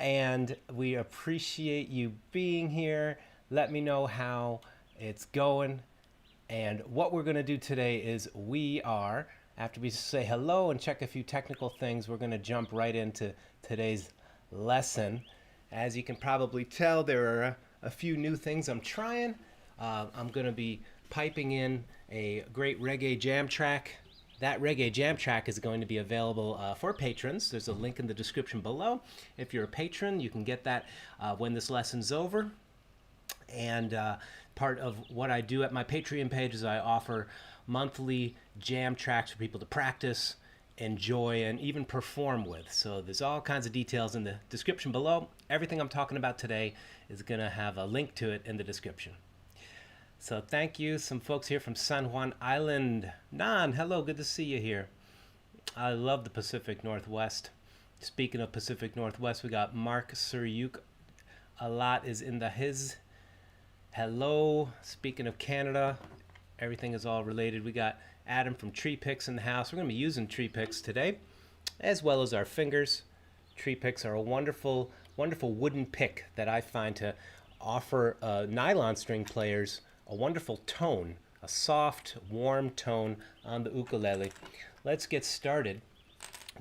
and we appreciate you being here. Let me know how it's going. And what we're going to do today is after we say hello and check a few technical things, we're going to jump right into today's lesson. As you can probably tell, there are a few new things I'm trying. I'm going to be piping in a great reggae jam track. That reggae jam track is going to be available for patrons. There's a link in the description below. If you're a patron, you can get that when this lesson's over. And part of what I do at my Patreon page is I offer monthly jam tracks for people to practice, enjoy, and even perform with. So there's all kinds of details in the description below. Everything I'm talking about today is going to have a link to it in the description. So thank you. Some folks here from San Juan Island. Nan, hello, good to see you here. I love the Pacific Northwest. Speaking of Pacific Northwest, we got Mark Suryuk. A lot is in the his. Hello. Speaking of Canada, everything is all related. We got Adam from Tree Picks in the house. We're going to be using Tree Picks today, as well as our fingers. Tree Picks are a wonderful, wonderful wooden pick that I find to offer nylon string players a wonderful tone, a soft, warm tone on the ukulele. Let's get started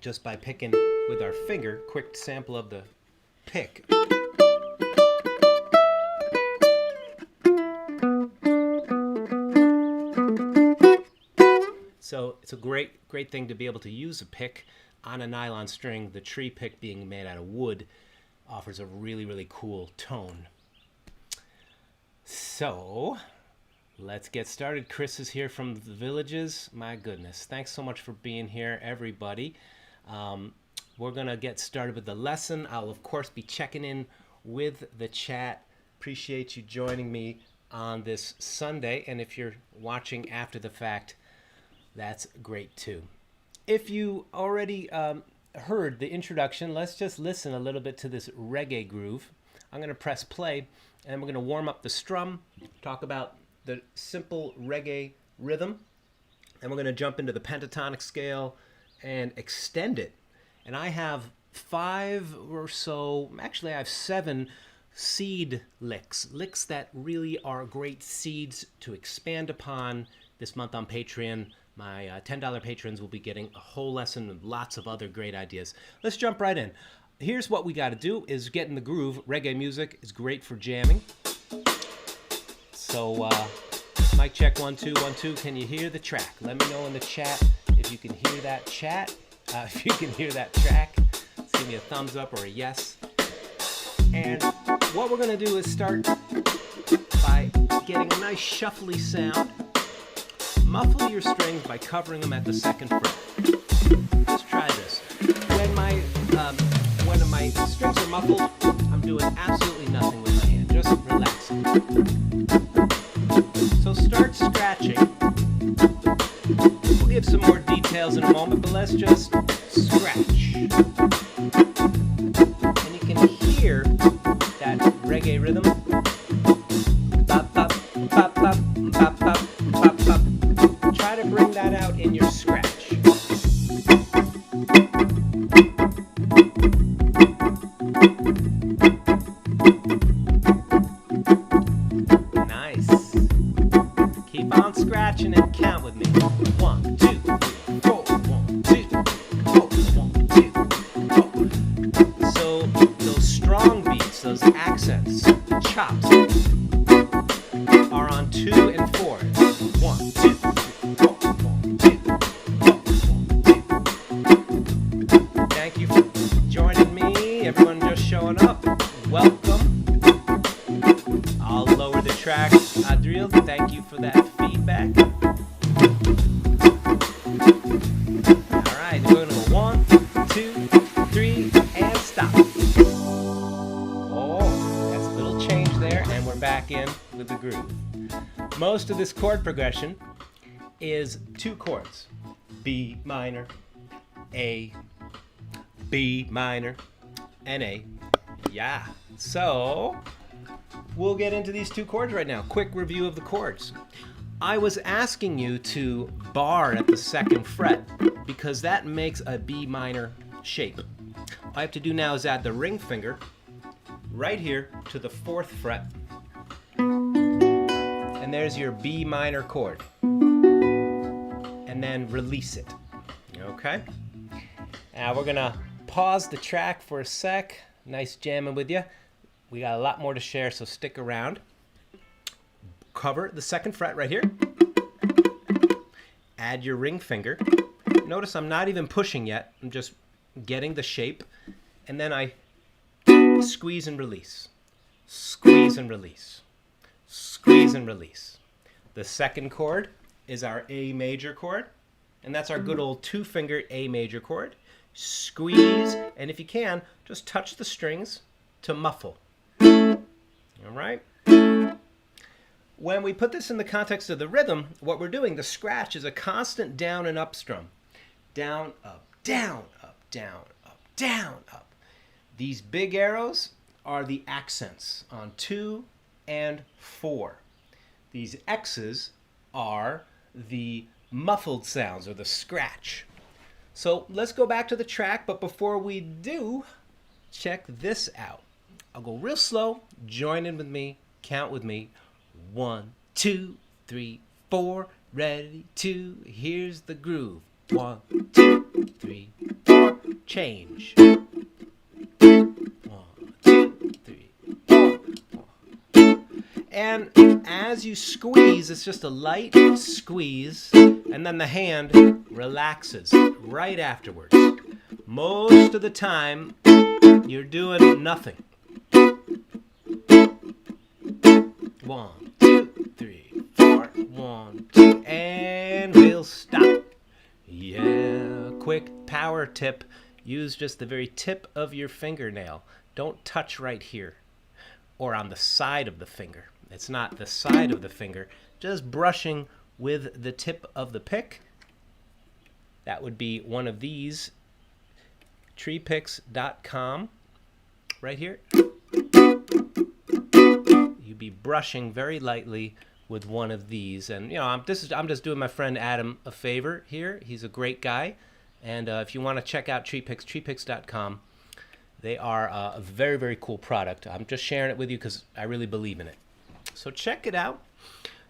just by picking with our finger. Quick sample of the pick. So it's a great thing to be able to use a pick on a nylon string. The tree pick being made out of wood offers a really cool tone. So let's get started. Chris is here from the Villages. My goodness. Thanks so much for being here, everybody. We're going to get started with the lesson. I'll, of course, be checking in with the chat. Appreciate you joining me on this Sunday. And if you're watching after the fact, that's great, too. If you already heard the introduction, let's just listen a little bit to this reggae groove. I'm going to press play, and we're going to warm up the strum, talk about the simple reggae rhythm, and we're going to jump into the pentatonic scale and extend it. And I have 5 or so, actually I have 7 seed licks that really are great seeds to expand upon. This month on Patreon, my $10 patrons will be getting a whole lesson and lots of other great ideas. Let's jump right in. Here's what we got to do is get in the groove. Reggae music is great for jamming. So, mic check, 1 2 1 2. Can you hear the track? Let me know in the chat if you can hear that chat. If you can hear that track, just give me a thumbs up or a yes. And what we're gonna do is start by getting a nice shuffly sound. Muffle your strings by covering them at the 2nd fret. Let's try this. When my strings are muffled, I'm doing absolutely nothing with my hand. Just relaxing. So start scratching. We'll give some more details in a moment, but let's just scratch. And you can hear that reggae rhythm. Bop, bop, bop, bop, bop, bop, bop, bop. Try to bring that out in your scratch. Scratching and count with me. 1 2 3 4. 1 2 4. 1 2 4. So those strong beats, those accents, chops, are on 2 and 4. 1 2 3 4. 1 2 4. 1 2. Thank you for joining me. Everyone just showing up. Welcome. I'll lower the track. Adriel, thank you for that feedback. Alright, we're going to go 1, 2, 3, and stop. Oh, that's a little change there, and we're back in with the groove. Most of this chord progression is 2 chords. B minor, A, B minor, and A. Yeah. So we'll get into these 2 chords right now. Quick review of the chords. I was asking you to bar at the 2nd fret because that makes a B minor shape. I have to do now is add the ring finger right here to the 4th fret. And there's your B minor chord. And then release it. Okay? Now we're gonna pause the track for a sec. Nice jamming with you. We got a lot more to share, so stick around. Cover the 2nd fret right here. Add your ring finger. Notice I'm not even pushing yet. I'm just getting the shape. And then I squeeze and release. Squeeze and release. Squeeze and release. The 2nd chord is our A major chord. And that's our good old 2-fingered A major chord. Squeeze, and if you can, just touch the strings to muffle. All right? When we put this in the context of the rhythm, what we're doing, the scratch is a constant down and up strum. Down, up, down, up, down, up, down, up. These big arrows are the accents on 2 and 4. These X's are the muffled sounds or the scratch. So let's go back to the track, but before we do, check this out. I'll go real slow, join in with me, count with me. 1, 2, 3, 4, ready to, here's the groove. 1, 2, 3, 4, change. 1, 2, 3, 4. And as you squeeze, it's just a light squeeze, and then the hand relaxes right afterwards. Most of the time, you're doing nothing. 1, 2, 3, 4. 1, 2, and we'll stop. Yeah, quick power tip. Use just the very tip of your fingernail. Don't touch right here or on the side of the finger. It's not the side of the finger. Just brushing with the tip of the pick. That would be one of these, treepicks.com, right here. You'd be brushing very lightly with one of these, and you know, I'm just doing my friend Adam a favor here. He's a great guy, and if you want to check out Treepicks, treepicks.com. They are a very, very cool product. I'm just sharing it with you because I really believe in it. So check it out.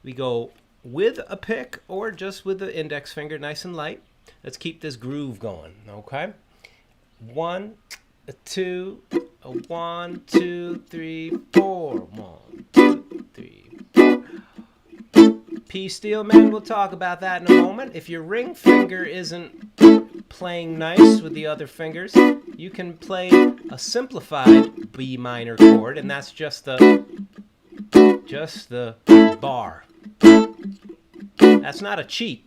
We go with a pick or just with the index finger, nice and light. Let's keep this groove going, okay? 1, 2, 1, 2, 3, 4. 1, 2, 3, 4. P Steelman, we'll talk about that in a moment. If your ring finger isn't playing nice with the other fingers, you can play a simplified B minor chord, and that's just the bar. That's not a cheat.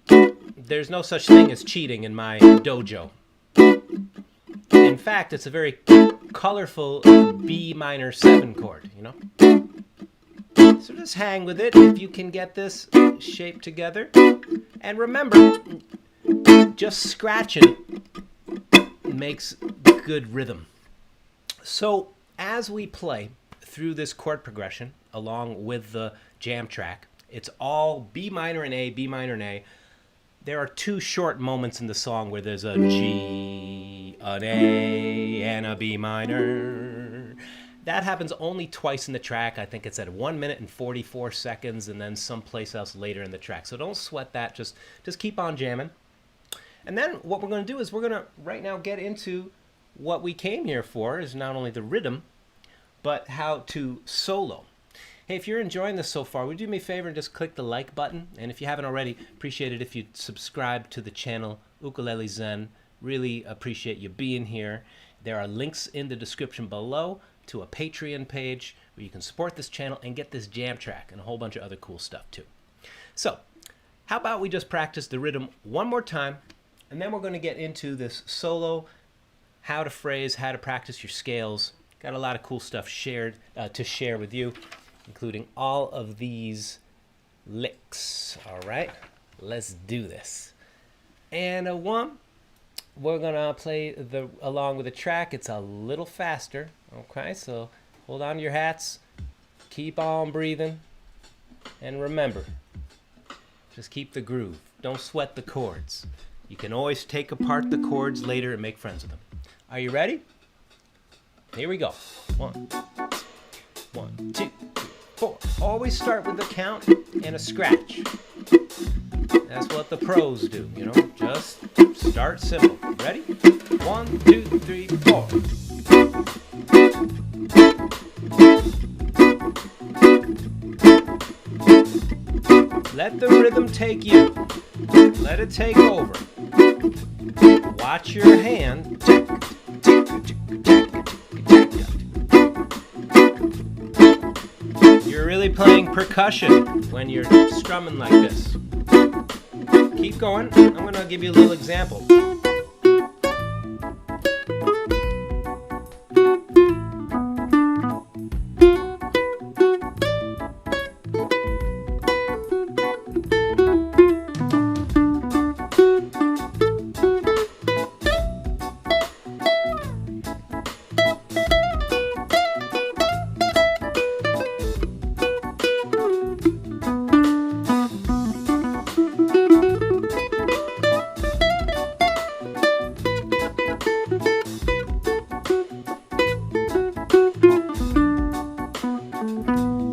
There's no such thing as cheating in my dojo. In fact, it's a very colorful B minor 7 chord, you know? So just hang with it if you can get this shape together. And remember, just scratching makes good rhythm. So as we play through this chord progression along with the jam track, it's all B minor and A, B minor and A. There are 2 short moments in the song where there's a G, an A, and a B minor. That happens only twice in the track. I think it's at 1 minute and 44 seconds and then someplace else later in the track. So don't sweat that. Just keep on jamming. And then what we're going to do is we're going to right now get into what we came here for, is not only the rhythm, but how to solo. Hey, if you're enjoying this so far, would you do me a favor and just click the like button? And if you haven't already, appreciate it if you'd subscribe to the channel, Ukulele Zen. Really appreciate you being here. There are links in the description below to a Patreon page where you can support this channel and get this jam track and a whole bunch of other cool stuff too. So, how about we just practice the rhythm one more time, and then we're going to get into this solo, how to phrase, how to practice your scales. Got a lot of cool stuff to share with you, including all of these licks. All right, let's do this. And we're gonna play along with the track. It's a little faster. Okay, so hold on to your hats, keep on breathing, and remember, just keep the groove. Don't sweat the chords. You can always take apart the chords later and make friends with them. Are you ready? Here we go. 1, 2, 3, 4. Always start with the count and a scratch. That's what the pros do, you know. Just start simple. Ready? 1, 2, 3, 4. Let the rhythm take you. Let it take over. Watch your hand. You're really playing percussion when you're strumming like this. Keep going. I'm going to give you a little example.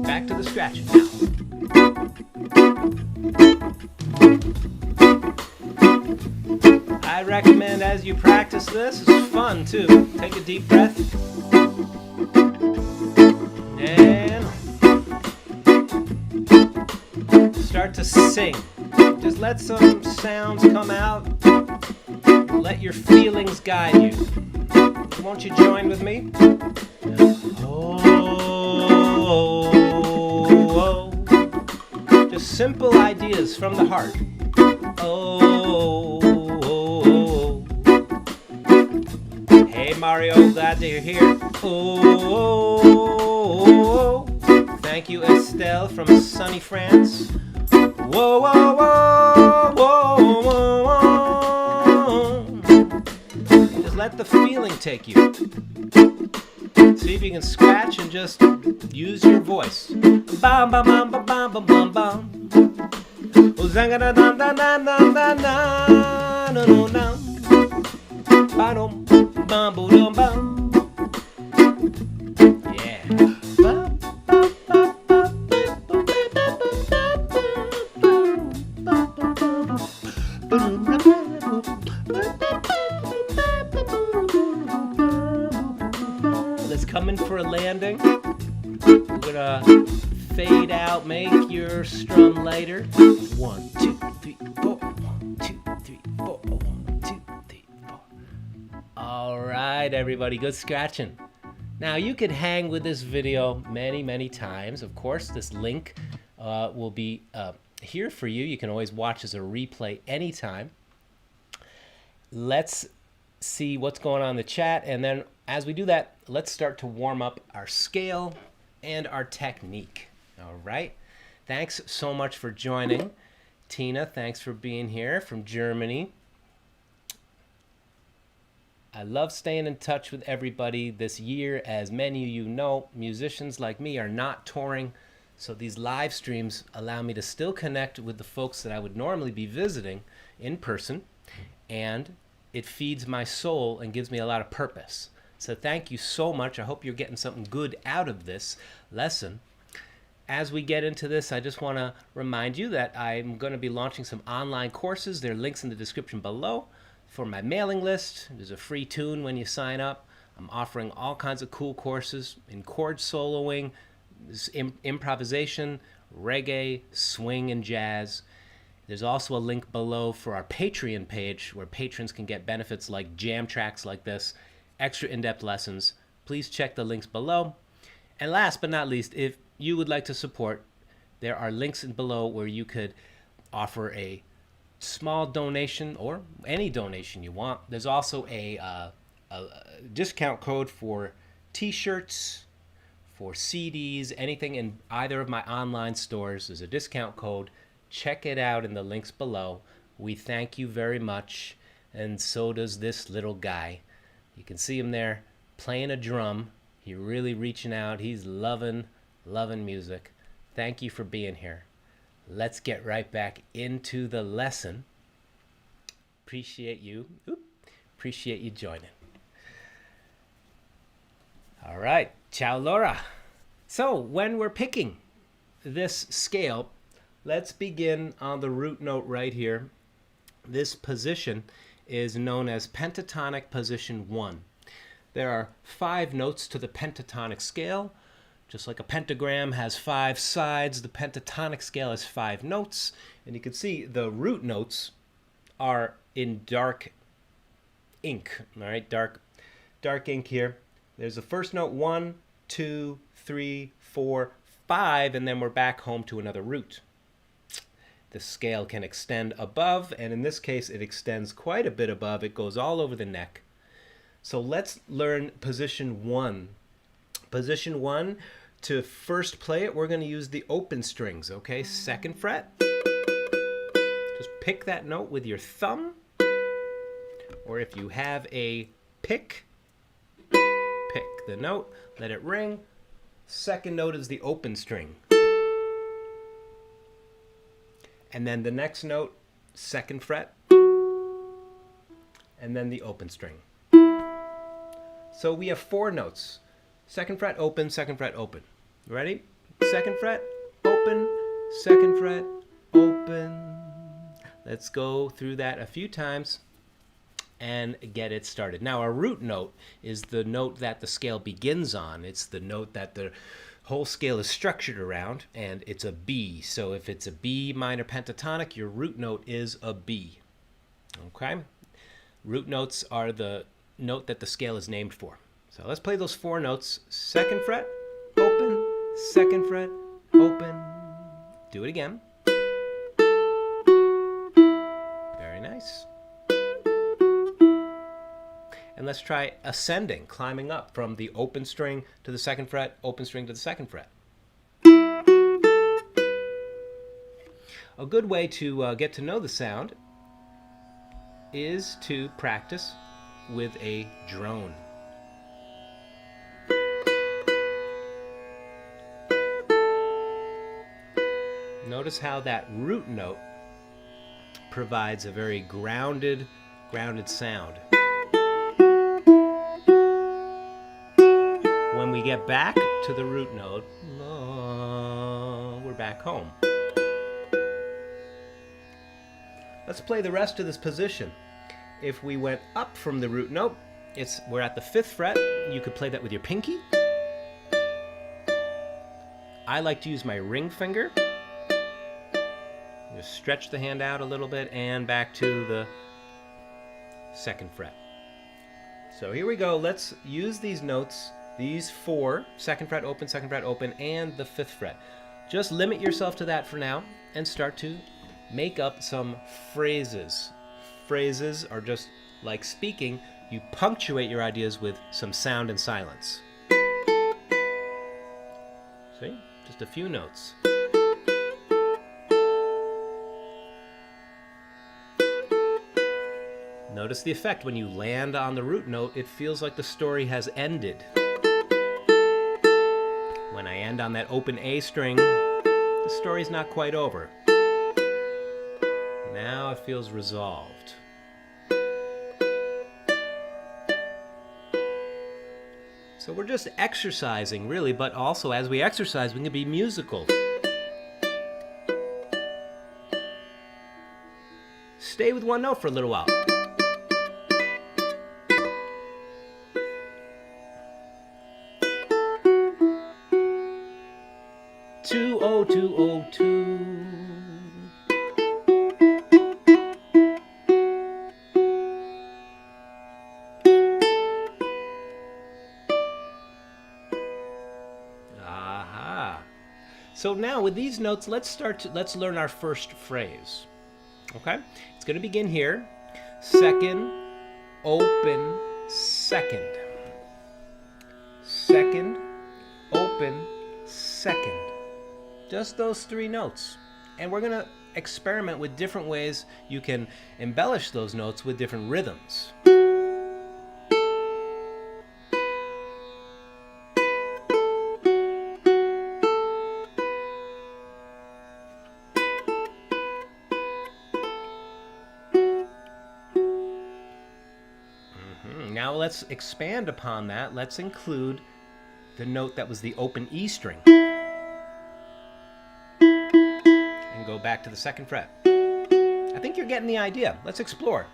Back to the scratching now. I recommend as you practice this, it's fun too. Take a deep breath. And start to sing. Just let some sounds come out. Let your feelings guide you. Won't you join with me? Oh, oh, oh. Just simple ideas from the heart. Oh, oh, oh. Hey Mario, glad that you're here. Oh, oh, oh. Thank you Estelle from sunny France. Whoa, whoa, whoa, whoa, whoa, whoa. Just let the feeling take you. See if you can scratch and just use your voice. Bam, bam, bam, bam, bam, bam, bam, bam. Zanga da da da da da da da no no. Bam, bam, bam, bam. Yeah. Let's come in for a landing. We're gonna fade out, make your strum lighter. 1, 2, 3, 4. 1, 2, 3, 4. 1, 2, 3, 4. All right, everybody, good scratching. Now you could hang with this video many times. Of course, this link will be here for you. You can always watch as a replay anytime. Let's see what's going on in the chat, and then as we do that, let's start to warm up our scale and our technique. All right. Thanks so much for joining. Tina, thanks for being here from Germany. I love staying in touch with everybody this year. As many of you know, musicians like me are not touring, so these live streams allow me to still connect with the folks that I would normally be visiting in person, and it feeds my soul and gives me a lot of purpose. So thank you so much. I hope you're getting something good out of this lesson. As we get into this, I just want to remind you that I'm going to be launching some online courses. There are links in the description below for my mailing list. There's a free tune when you sign up. I'm offering all kinds of cool courses in chord soloing, improvisation, reggae, swing, and jazz. There's also a link below for our Patreon page where patrons can get benefits like jam tracks like this, extra in-depth lessons. Please check the links below. And last but not least, if you would like to support, there are links below where you could offer a small donation or any donation you want. There's also a discount code for t-shirts, for CDs, anything in either of my online stores. There's a discount code. Check it out in the links below. We thank you very much, and so does this little guy. You can see him there playing a drum. He's really reaching out. He's loving music. Thank you for being here. Let's get right back into the lesson. Appreciate you joining. All right, ciao Laura. So when we're picking this scale, let's begin on the root note right here. This position is known as pentatonic position 1. There are 5 notes to the pentatonic scale. Just like a pentagram has 5 sides, the pentatonic scale has 5 notes. And you can see the root notes are in dark ink. All right, dark ink here. There's the first note, 1, 2, 3, 4, 5, and then we're back home to another root. The scale can extend above, and in this case it extends quite a bit above. It goes all over the neck. So let's learn position 1. Position 1, to first play it, we're going to use the open strings, okay? 2nd fret. Just pick that note with your thumb, or if you have a pick, pick the note, let it ring. 2nd note is the open string. And then the next note, 2nd fret, and then the open string. So we have 4 notes. 2nd fret, open, 2nd fret, open. Ready? 2nd fret, open, 2nd fret, open. Let's go through that a few times and get it started. Now, our root note is the note that the scale begins on. It's the note that the whole scale is structured around, and it's a B. So if it's a B minor pentatonic, your root note is a B. Okay? Root notes are the note that the scale is named for. So let's play those 4 notes. 2nd fret, open, 2nd fret, open. Do it again. Very nice. And let's try ascending, climbing up from the open string to the 2nd fret, open string to the 2nd fret. A good way to get to know the sound is to practice with a drone. Notice how that root note provides a very grounded sound. When we get back to the root note, we're back home. Let's play the rest of this position. If we went up from the root note, we're at the 5th fret. You could play that with your pinky. I like to use my ring finger. Just stretch the hand out a little bit and back to the 2nd fret. So here we go. Let's use these notes, these 4, 2nd fret, open, 2nd fret, open, and the 5th fret. Just limit yourself to that for now and start to make up some phrases. Phrases are just like speaking. You punctuate your ideas with some sound and silence. See? Just a few notes. Notice the effect. When you land on the root note, it feels like the story has ended. When I end on that open A string, the story's not quite over. Now it feels resolved. So we're just exercising, really, but also as we exercise, we can be musical. Stay with one note for a little while. 20202. Aha. So now with these notes, let's learn our first phrase. Okay? It's going to begin here. 2nd, open, 2nd. 2nd, open, 2nd. Just those 3 notes. And we're going to experiment with different ways you can embellish those notes with different rhythms. Now let's expand upon that. Let's include the note that was the open E string and go back to the 2nd fret. I think you're getting the idea. Let's explore.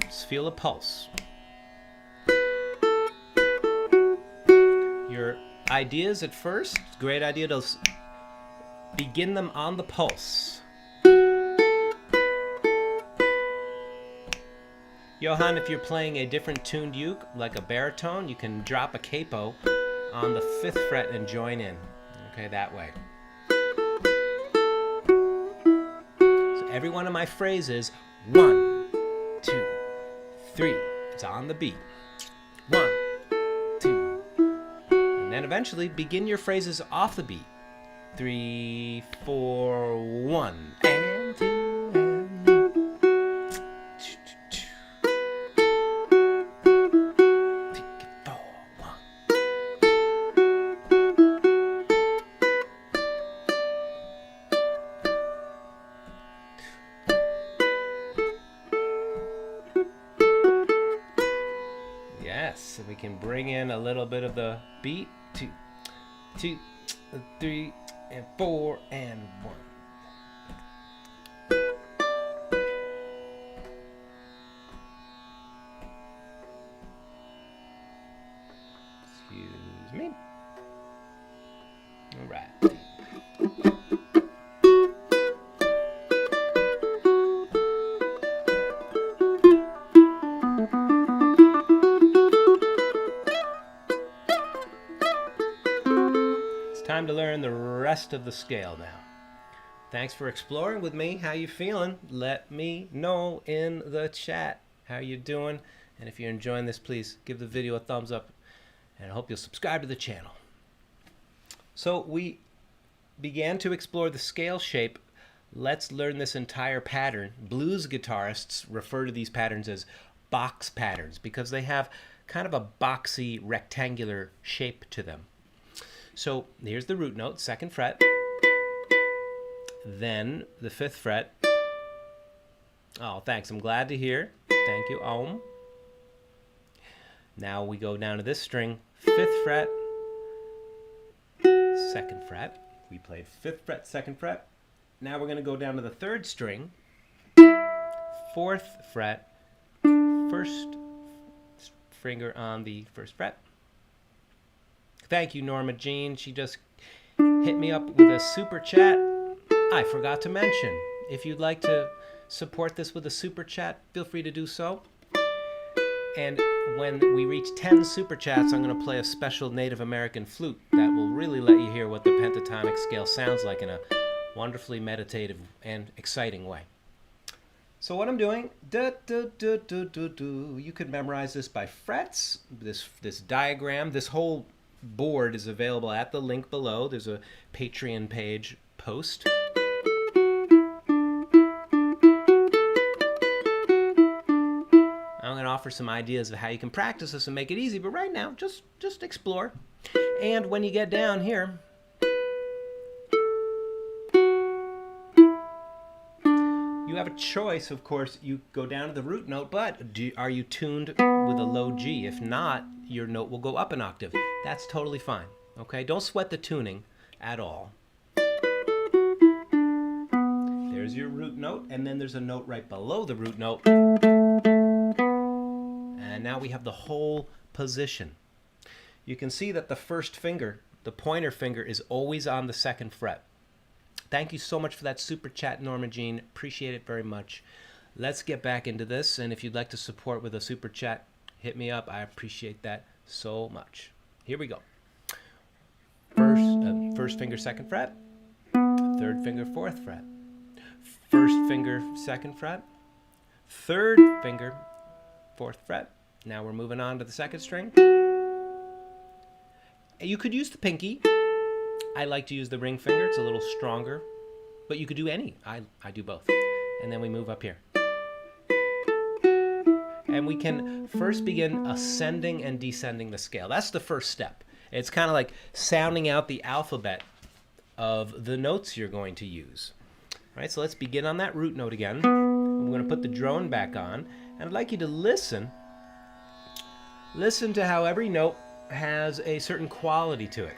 Just feel a pulse. Your ideas at first, great idea to begin them on the pulse. Johan, if you're playing a different tuned uke, like a baritone, you can drop a capo on the 5th fret and join in. Okay, that way. So every one of my phrases, 1, 2, 3. It's on the beat. 1, 2. And then eventually begin your phrases off the beat. 3, 4, 1. And 2, and 2. Yes, we can bring in a little bit of the beat. 2, 2, 3, and 4, and 1. Excuse me. All right. Time to learn the rest of the scale now. Thanks for exploring with me. How you feeling? Let me know in the chat how you doing. And if you're enjoying this, please give the video a thumbs up. And I hope you'll subscribe to the channel. So we began to explore the scale shape. Let's learn this entire pattern. Blues guitarists refer to these patterns as box patterns because they have kind of a boxy rectangular shape to them. So here's the root note, 2nd fret, then the 5th fret. Oh, thanks. I'm glad to hear. Thank you, Om. Now we go down to this string, 5th fret, 2nd fret. We played 5th fret, 2nd fret. Now we're going to go down to the 3rd string, 4th fret, 1st finger on the 1st fret. Thank you, Norma Jean. She just hit me up with a super chat. I forgot to mention, if you'd like to support this with a super chat, feel free to do so. And when we reach 10 super chats, I'm going to play a special Native American flute that will really let you hear what the pentatonic scale sounds like in a wonderfully meditative and exciting way. So what I'm doing, you could memorize this by frets, this diagram, this whole board is available at the link below. There's a Patreon page post. I'm going to offer some ideas of how you can practice this and make it easy, but right now, just explore. And when you get down here, you have a choice, of course. You go down to the root note, but are you tuned with a low G? If not, your note will go up an octave. That's totally fine, okay? Don't sweat the tuning at all. There's your root note, and then there's a note right below the root note. And now we have the whole position. You can see that the 1st finger, the pointer finger, is always on the 2nd fret. Thank you so much for that super chat, Norma Jean. Appreciate it very much. Let's get back into this, and if you'd like to support with a super chat, hit me up. I appreciate that so much. Here we go. First finger, 2nd fret. 3rd finger, 4th fret. 1st finger, 2nd fret. 3rd finger, 4th fret. Now we're moving on to the 2nd string. You could use the pinky. I like to use the ring finger. It's a little stronger. But you could do any. I do both. And then we move up here. And we can first begin ascending and descending the scale. That's the first step. It's kind of like sounding out the alphabet of the notes you're going to use. All right, so let's begin on that root note again. I'm going to put the drone back on, And I'd like you to listen. Listen to how every note has a certain quality to it.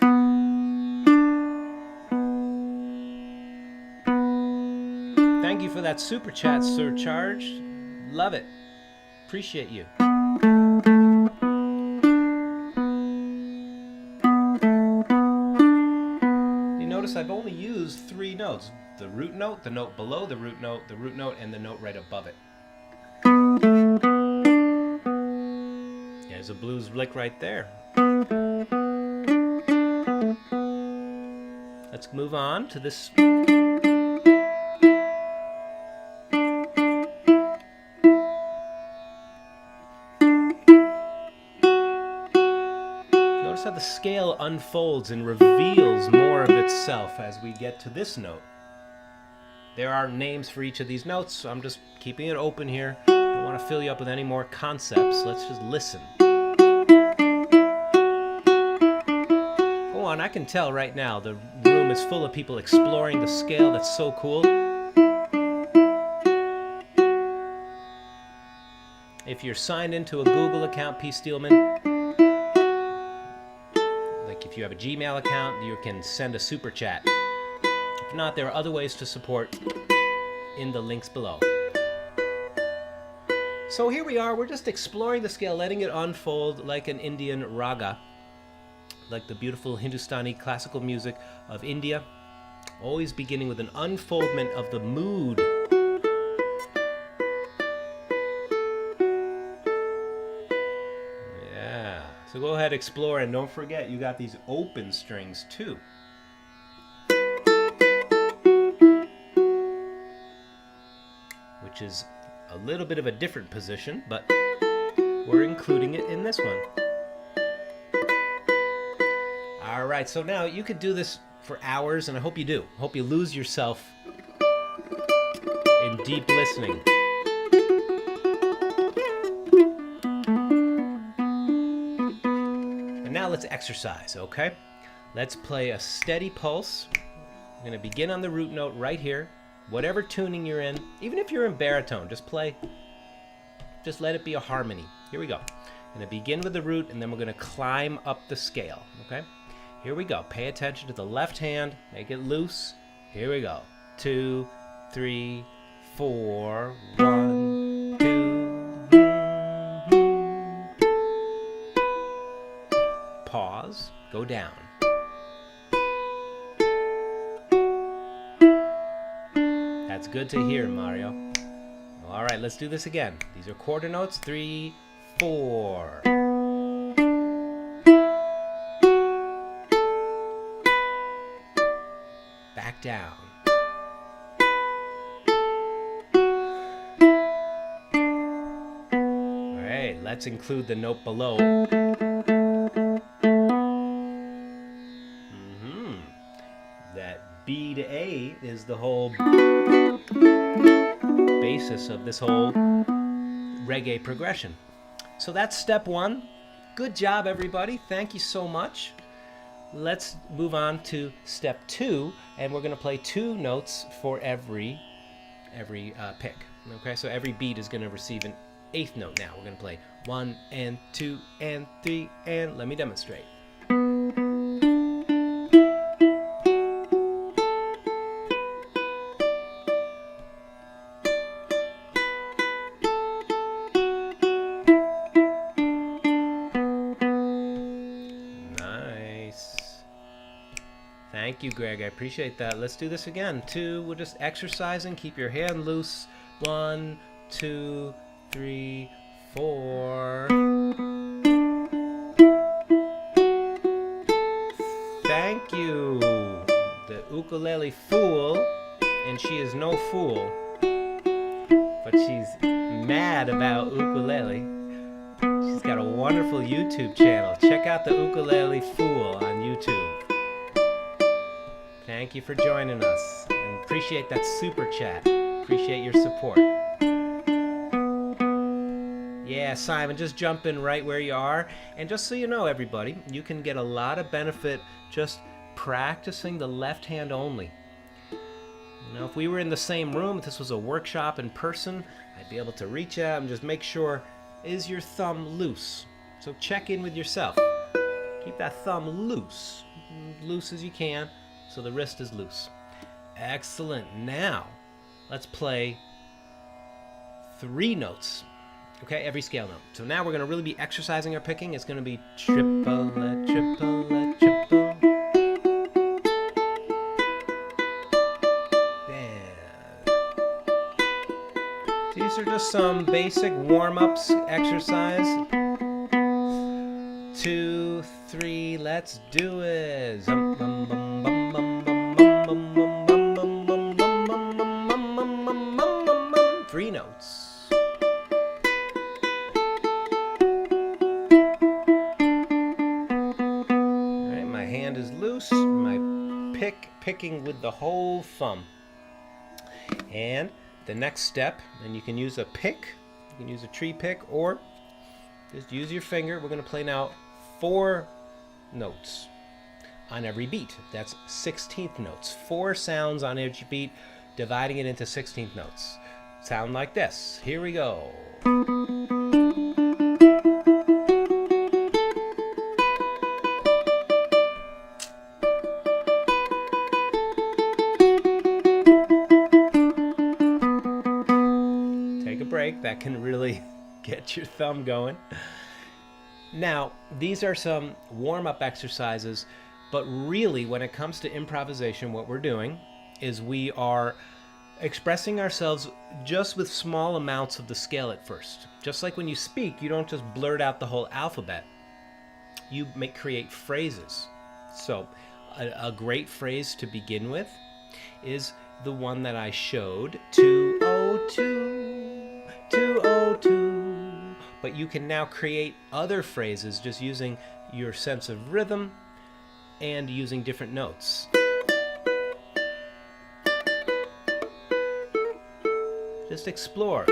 Thank you for that super chat, Surcharge. Love it. Appreciate you. You notice I've only used 3 notes. The root note, the note below the root note, and the note right above it. There's a blues lick right there. Let's move on to this. Notice how the scale unfolds and reveals more of itself as we get to this note. There are names for each of these notes, so I'm just keeping it open here. Don't want to fill you up with any more concepts. Let's just listen. I can tell right now the room is full of people exploring the scale. That's so cool. If you're signed into a Google account, P. Steelman, like if you have a Gmail account, you can send a super chat. If not, there are other ways to support in the links below. So here we are. We're just exploring the scale, letting it unfold like an Indian raga. Like the beautiful Hindustani classical music of India, always beginning with an unfoldment of the mood. Yeah, so go ahead, explore, and don't forget you got these open strings too. Which is a little bit of a different position, but we're including it in this one. All right, so now you could do this for hours, and I hope you do. Hope you lose yourself in deep listening. And now let's exercise, okay? Let's play a steady pulse. I'm going to begin on the root note right here. Whatever tuning you're in, even if you're in baritone, just play. Just let it be a harmony. Here we go. I'm going to begin with the root, and then we're going to climb up the scale, okay? Here we go. Pay attention to the left hand. Make it loose. Here we go. 2, 3, 4. 1, 2. Pause. Go down. That's good to hear, Mario. All right, let's do this again. These are quarter notes. 3, 4. Back down. All right, let's include the note below. That B to A is the whole basis of this whole reggae progression. So that's step 1. Good job, everybody. Thank you so much. Let's move on to step 2, and we're going to play 2 notes for every pick. Okay, so every beat is going to receive an 8th note now. We're going to play 1 and 2 and 3, and let me demonstrate. Thank you, Greg. I appreciate that. Let's do this again. 2, we're just exercising. Keep your hand loose. 1, 2, 3, 4. Thank you. The ukulele fool, and she is no fool, but she's mad about ukulele. She's got a wonderful YouTube channel. Check out the Ukulele Fool on YouTube. Thank you for joining us, and appreciate that super chat. Appreciate your support. Yeah, Simon, just jump in right where you are. And just so you know, everybody, you can get a lot of benefit just practicing the left hand only. Now, if we were in the same room, if this was a workshop in person, I'd be able to reach out and just make sure, is your thumb loose? So check in with yourself. Keep that thumb loose, loose as you can, so the wrist is loose. Excellent. Now, let's play 3 notes. Okay, every scale note. So now we're going to really be exercising our picking. It's going to be triple, triple, triple. These are just some basic warm-ups exercise. 2, 3, let's do it. 3 notes. Alright, my hand is loose. My picking with the whole thumb. And the next step, and you can use a pick, you can use a tree pick, or just use your finger. We're going to play now 4 notes on every beat. That's 16th notes. 4 sounds on each beat, dividing it into 16th notes. Sound like this. Here we go. That can really get your thumb going. Now, these are some warm-up exercises, but really when it comes to improvisation, what we're doing is we are expressing ourselves just with small amounts of the scale at first. Just like when you speak, you don't just blurt out the whole alphabet. You create phrases. So a great phrase to begin with is the one that I showed, 202. 202. But you can now create other phrases just using your sense of rhythm and using different notes. Just explore.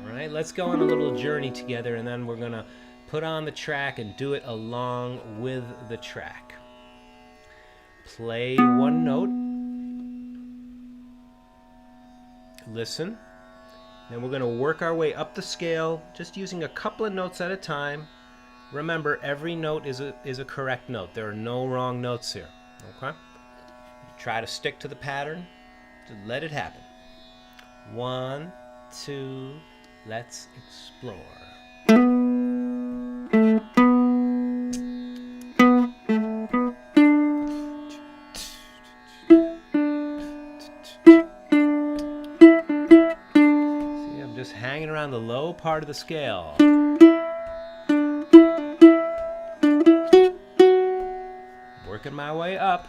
Alright, let's go on a little journey together, and then we're going to put on the track and do it along with the track. Play 1 note. Listen. Then we're going to work our way up the scale, just using a couple of notes at a time. Remember, every note is a correct note. There are no wrong notes here. Okay? Try to stick to the pattern. Just let it happen. 1, 2, let's explore. Hanging around the low part of the scale. Working my way up.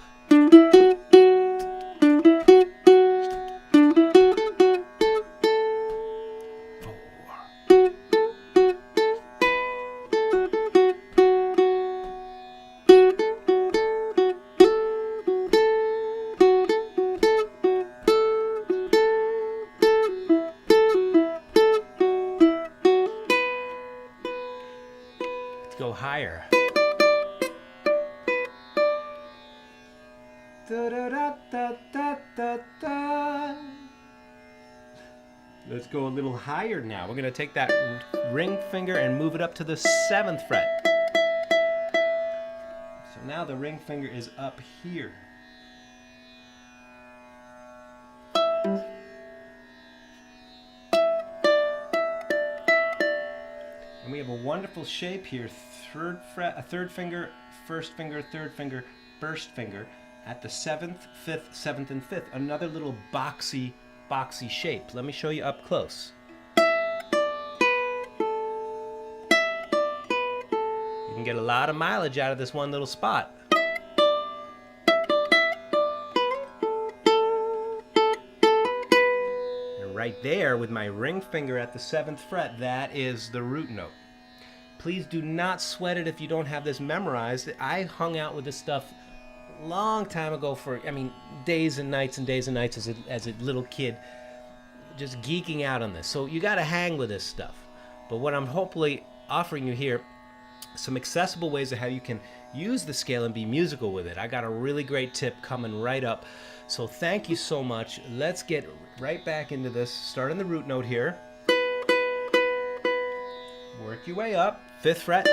Go higher. Da, da, da, da, da, da, da. Let's go a little higher now. We're going to take that ring finger and move it up to the 7th fret. So now the ring finger is up here. And we have a wonderful shape here. 3rd fret, a 3rd finger, 1st finger, 3rd finger, 1st finger at the 7th, 5th, 7th, and 5th. Another little boxy shape. Let me show you up close. You can get a lot of mileage out of this one little spot. And right there with my ring finger at the 7th fret, that is the root note. Please do not sweat it if you don't have this memorized. I hung out with this stuff a long time ago for, days and nights as a little kid, just geeking out on this. So you got to hang with this stuff. But what I'm hopefully offering you here some accessible ways of how you can use the scale and be musical with it. I got a really great tip coming right up. So thank you so much. Let's get right back into this. Start on the root note here. Work your way up. 5th fret.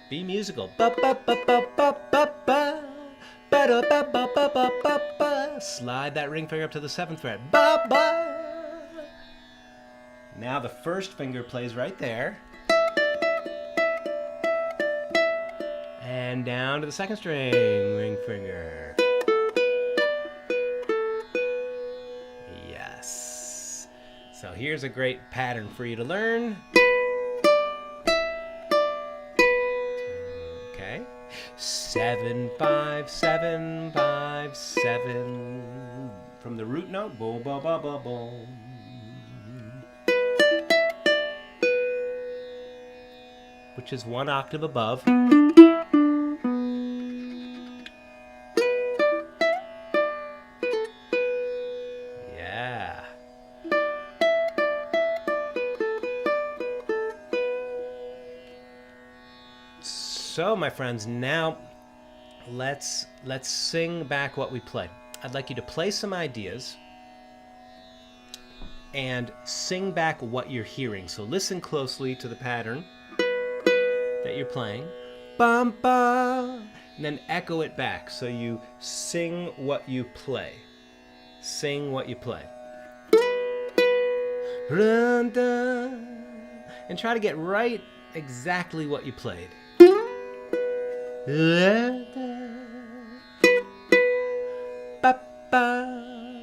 Be musical. Ba ba ba ba ba ba ba. Ba da ba ba ba ba ba ba. Slide that ring finger up to the 7th fret. Ba ba. Now the 1st finger plays right there. And down to the 2nd string, ring finger. Yes. So here's a great pattern for you to learn. Okay. 7 5 7 5 7. From the root note, boom boom boom boom boom. Which is 1 octave above. Yeah. So, my friends, now let's sing back what we played. I'd like you to play some ideas and sing back what you're hearing. So listen closely to the pattern that you're playing. Bum, bum, and then echo it back. So you sing what you play. Sing what you play. And try to get right exactly what you played.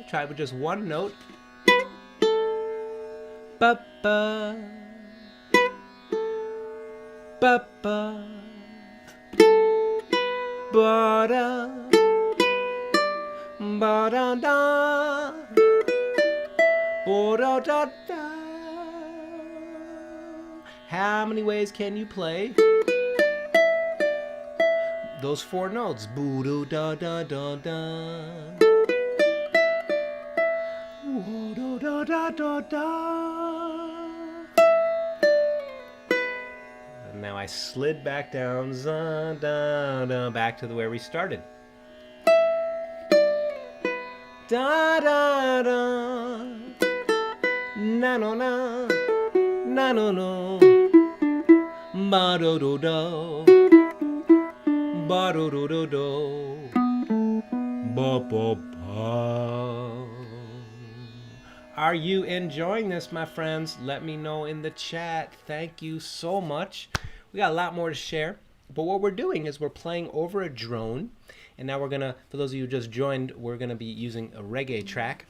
Try with just one note. Ba-ba. Ba-ba. Ba-da. Ba-da-da. Ba-da-da-da. How many ways can you play those 4 notes? Boo-do-da-da-da-da. And now I slid back down, back to where we started. Da da da, na no na, na no no, ba do do do, ba do do do do, ba ba ba. Are you enjoying this, my friends? Let me know in the chat. Thank you so much. We got a lot more to share, but what we're doing is we're playing over a drone, and now we're gonna, for those of you who just joined, we're gonna be using a reggae track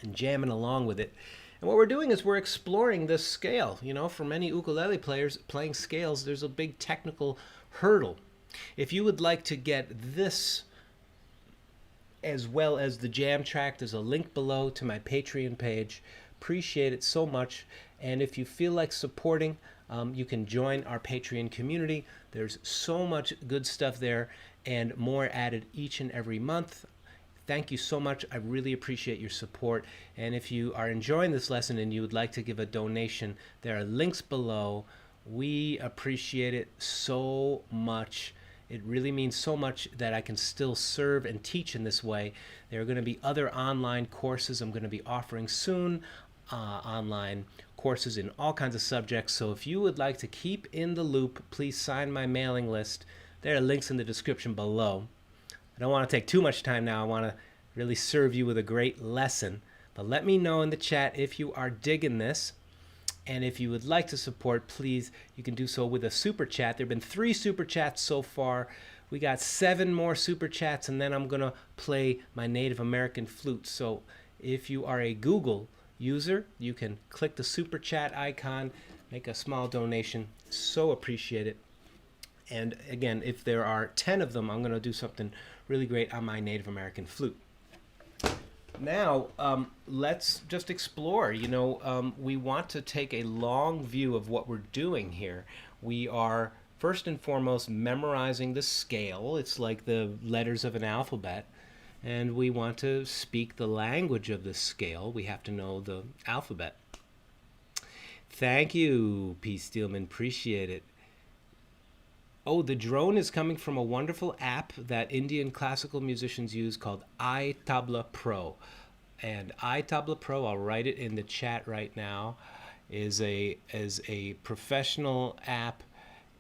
and jamming along with it. And what we're doing is we're exploring this scale. You know, for many ukulele players, playing scales, there's a big technical hurdle. If you would like to get this as well as the jam track, there's a link below to my Patreon page. Appreciate it so much. And if you feel like supporting, you can join our Patreon community. There's so much good stuff there and more added each and every month. Thank you so much. I really appreciate your support. And if you are enjoying this lesson and you would like to give a donation, there are links below. We appreciate it so much. It really means so much that I can still serve and teach in this way. There are going to be other online courses I'm going to be offering soon, online courses in all kinds of subjects. So if you would like to keep in the loop, please sign my mailing list. There are links in the description below. I don't want to take too much time now. I want to really serve you with a great lesson. But let me know in the chat if you are digging this. And if you would like to support, please, you can do so with a super chat. There have been 3 super chats so far. We got 7 more super chats, and then I'm going to play my Native American flute. So if you are a Google user, you can click the super chat icon, make a small donation. So appreciate it. And again, if there are 10 of them, I'm going to do something really great on my Native American flute. Now, let's just explore. You know, we want to take a long view of what we're doing here. We are, first and foremost, memorizing the scale. It's like the letters of an alphabet. And we want to speak the language of the scale. We have to know the alphabet. Thank you, P. Steelman. Appreciate it. Oh, the drone is coming from a wonderful app that Indian classical musicians use called iTabla Pro. And iTabla Pro, I'll write it in the chat right now, is a professional app.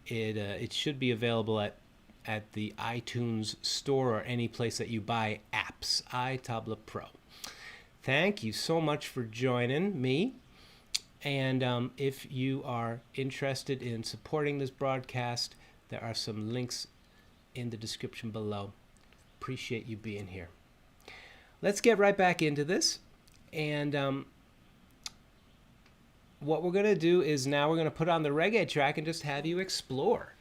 It should be available at the iTunes store or any place that you buy apps. iTabla Pro. Thank you so much for joining me. And if you are interested in supporting this broadcast, there are some links in the description below. Appreciate you being here. Let's get right back into this. And what we're going to do is now we're going to put on the reggae track and just have you explore.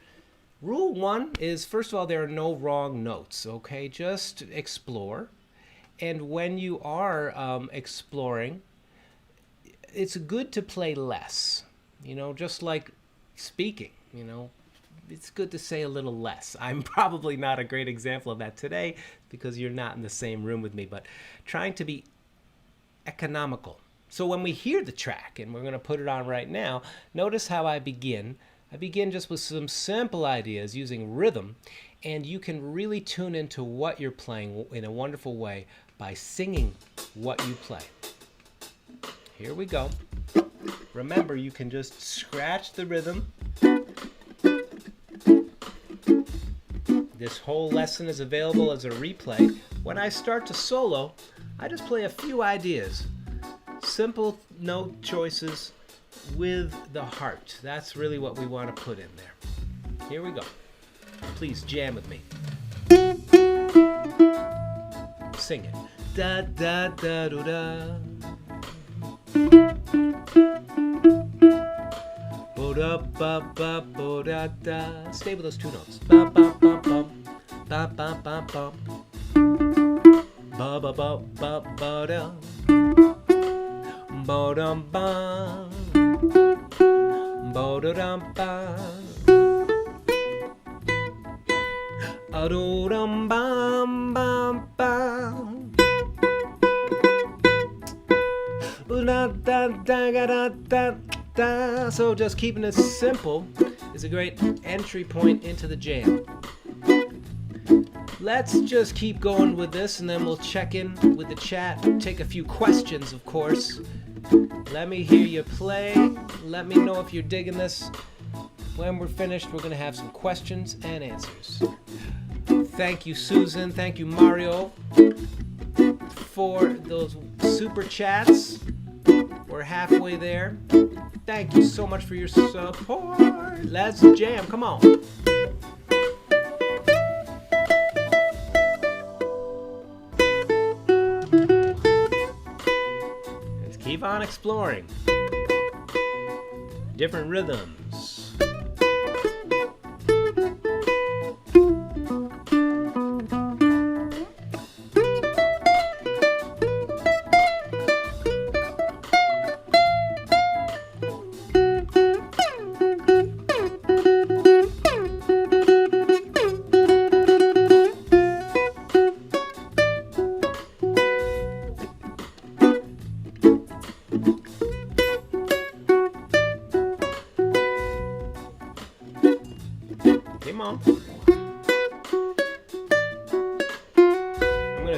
Rule 1 is, first of all, there are no wrong notes, okay? Just explore. And when you are exploring, it's good to play less, just like speaking, it's good to say a little less. I'm probably not a great example of that today because you're not in the same room with me, but trying to be economical. So when we hear the track, and we're going to put it on right now, notice how I begin. I begin just with some simple ideas using rhythm, and you can really tune into what you're playing in a wonderful way by singing what you play. Here we go. Remember, you can just scratch the rhythm. This whole lesson is available as a replay. When I start to solo, I just play a few ideas. Simple note choices with the heart. That's really what we want to put in there. Here we go. Please jam with me. Sing it. Da da da do da. Bo-da, ba, ba, bo-da, da. Stay with those two notes. Ba, ba, ba, ba, ba, ba, ba, ba. Ba, ba, ba, ba, ba, da. Bo-dum, ba. Bo-da-dum, ba. A-do-dum, bam, bam, bam. So just keeping it simple is a great entry point into the jam. Let's just keep going with this, and then we'll check in with the chat, take a few questions, of course. Let me hear you play. Let me know if you're digging this. When we're finished, we're going to have some questions and answers. Thank you, Susan. Thank you, Mario, for those super chats. We're halfway there. Thank you so much for your support. Let's jam. Come on. Let's keep on exploring. Different rhythms.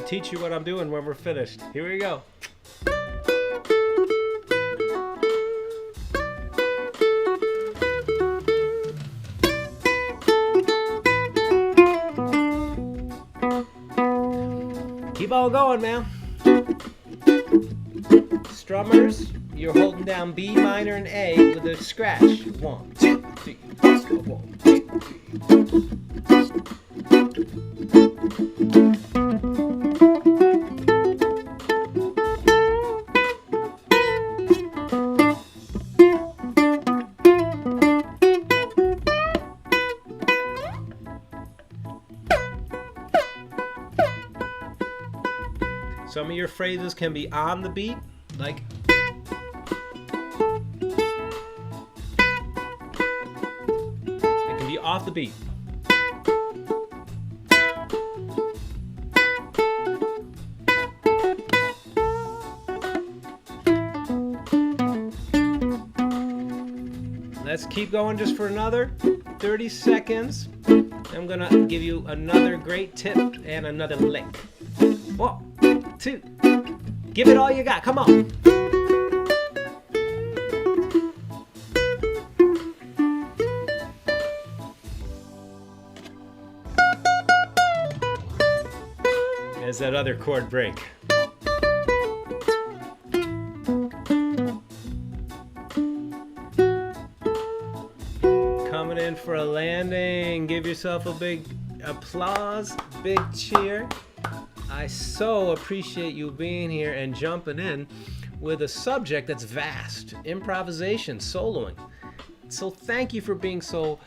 Teach you what I'm doing when we're finished. Here we go. Keep on going, man. Strummers, you're holding down B minor and A with a scratch. 1, 2, 3, let's go. 1, 2, 3. Some of your phrases can be on the beat, like it can be off the beat. let's keep going just for another 30 seconds. I'm gonna give you another great tip and another lick. 1, 2, give it all you got, come on. As that other chord break. Coming in for a landing. Give yourself a big applause, big cheer. I so appreciate you being here and jumping in with a subject that's vast. Improvisation, soloing. So thank you for being so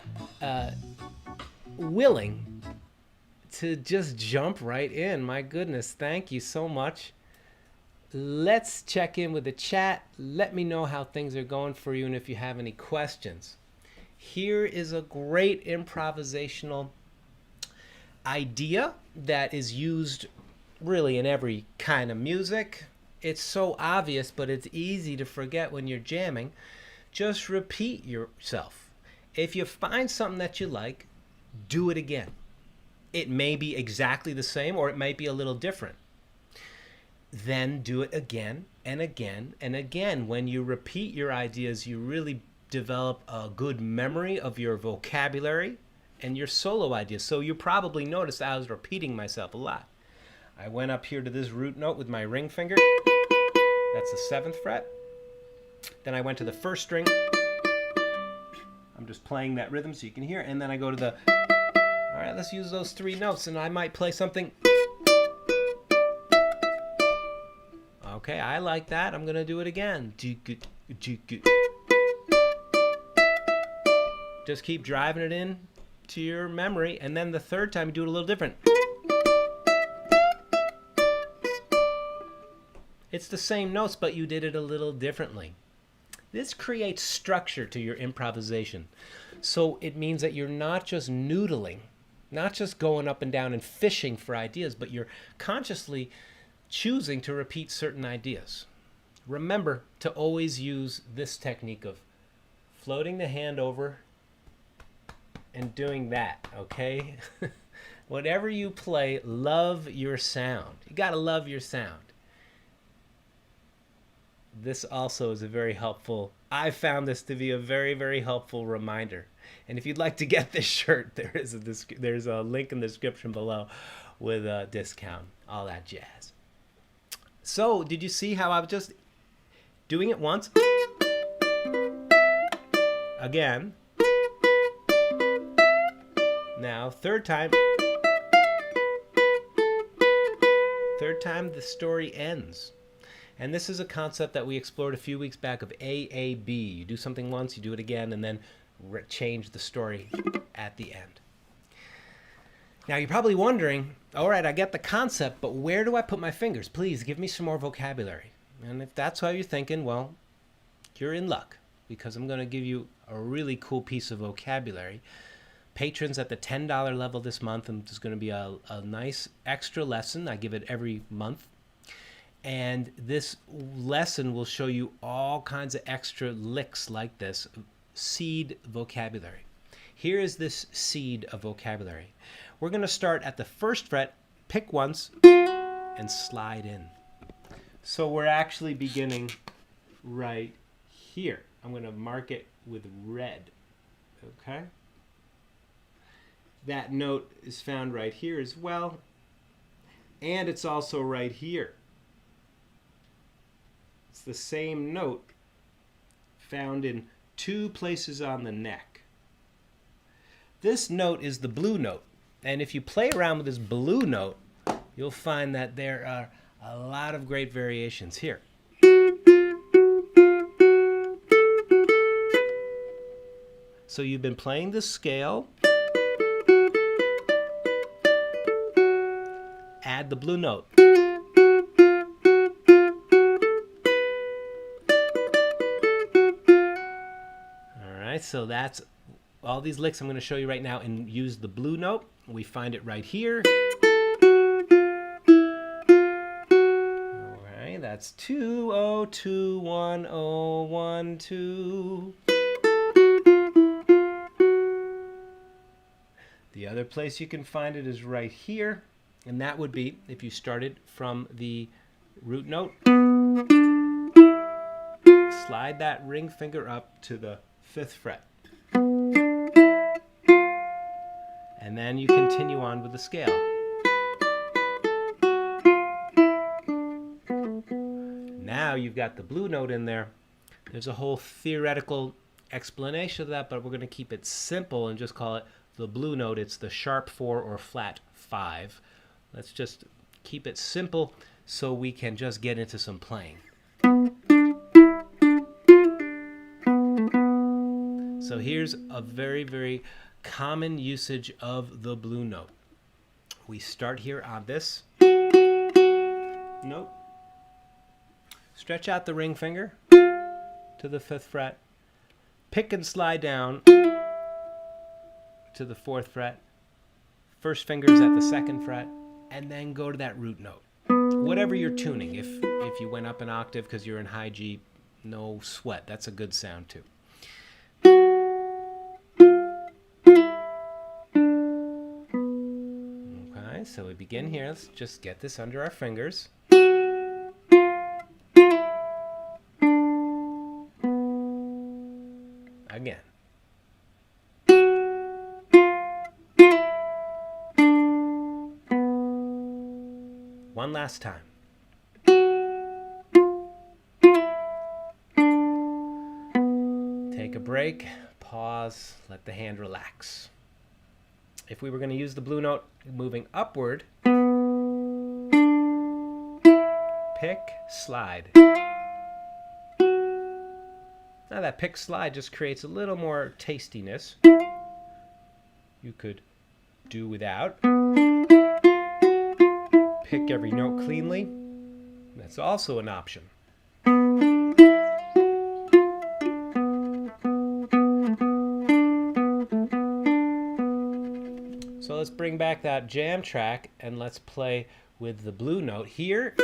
willing to just jump right in. My goodness, thank you so much. Let's check in with the chat. Let me know how things are going for you and if you have any questions. Here is a great improvisational idea that is used really in every kind of music. It's so obvious, but it's easy to forget when you're jamming. Just repeat yourself. If you find something that you like, do it again. It may be exactly the same or it might be a little different. Then do it again and again and again. When you repeat your ideas, you really develop a good memory of your vocabulary and your solo ideas. So you probably noticed I was repeating myself a lot. I went up here to this root note with my ring finger. That's the 7th fret. Then I went to the 1st string. I'm just playing that rhythm so you can hear. And then I go to the... All right, let's use those 3 notes, and I might play something. Okay, I like that. I'm going to do it again. Just keep driving it in to your memory, and then the 3rd time you do it a little different. It's the same notes, but you did it a little differently. This creates structure to your improvisation. So it means that you're not just noodling, not just going up and down and fishing for ideas, but you're consciously choosing to repeat certain ideas. Remember to always use this technique of floating the hand over and doing that, okay? Whatever you play, love your sound. You gotta love your sound. This also is a very helpful, I found this to be a very, very helpful reminder. And if you'd like to get this shirt, there's a link in the description below with a discount, all that jazz. So, did you see how I was just doing it once? Again. Now, 3rd time. 3rd time, the story ends. And this is a concept that we explored a few weeks back of AAB. You do something once, you do it again, and then change the story at the end. Now you're probably wondering, all right, I get the concept, but where do I put my fingers? Please give me some more vocabulary. And if that's how you're thinking, well, you're in luck, because I'm going to give you a really cool piece of vocabulary. Patrons at the $10 level this month, and there's going to be a nice extra lesson. I give it every month. And this lesson will show you all kinds of extra licks like this. Seed vocabulary. Here is this seed of vocabulary. We're going to start at the 1st fret, pick once, and slide in. So we're actually beginning right here. I'm going to mark it with red. Okay? That note is found right here as well. And it's also right here. It's the same note found in 2 places on the neck. This note is the blue note. And if you play around with this blue note, you'll find that there are a lot of great variations here. So you've been playing the scale. Add the blue note. All right, so that's all these licks I'm going to show you right now, and use the blue note. We find it right here. All right, that's 2 0 2 1 0 1 2. The other place you can find it is right here, and that would be if you started from the root note, slide that ring finger up to the 5th fret. And then you continue on with the scale. Now you've got the blue note in there. There's a whole theoretical explanation of that, but we're going to keep it simple and just call it the blue note. It's the sharp 4 or flat 5. Let's just keep it simple so we can just get into some playing. So here's a very, very common usage of the blue note. We start here on this note. Stretch out the ring finger to the 5th fret. Pick and slide down to the 4th fret. First finger's at the 2nd fret. And then go to that root note. Whatever you're tuning. If you went up an octave because you're in high G, no sweat. That's a good sound too. Okay, so we begin here. Let's just get this under our fingers. Again. One last time. Take a break, pause, let the hand relax. If we were going to use the blue note moving upward, pick, slide. Now that pick slide just creates a little more tastiness. You could do without. Pick every note cleanly. That's also an option. So let's bring back that jam track and let's play with the blue note here.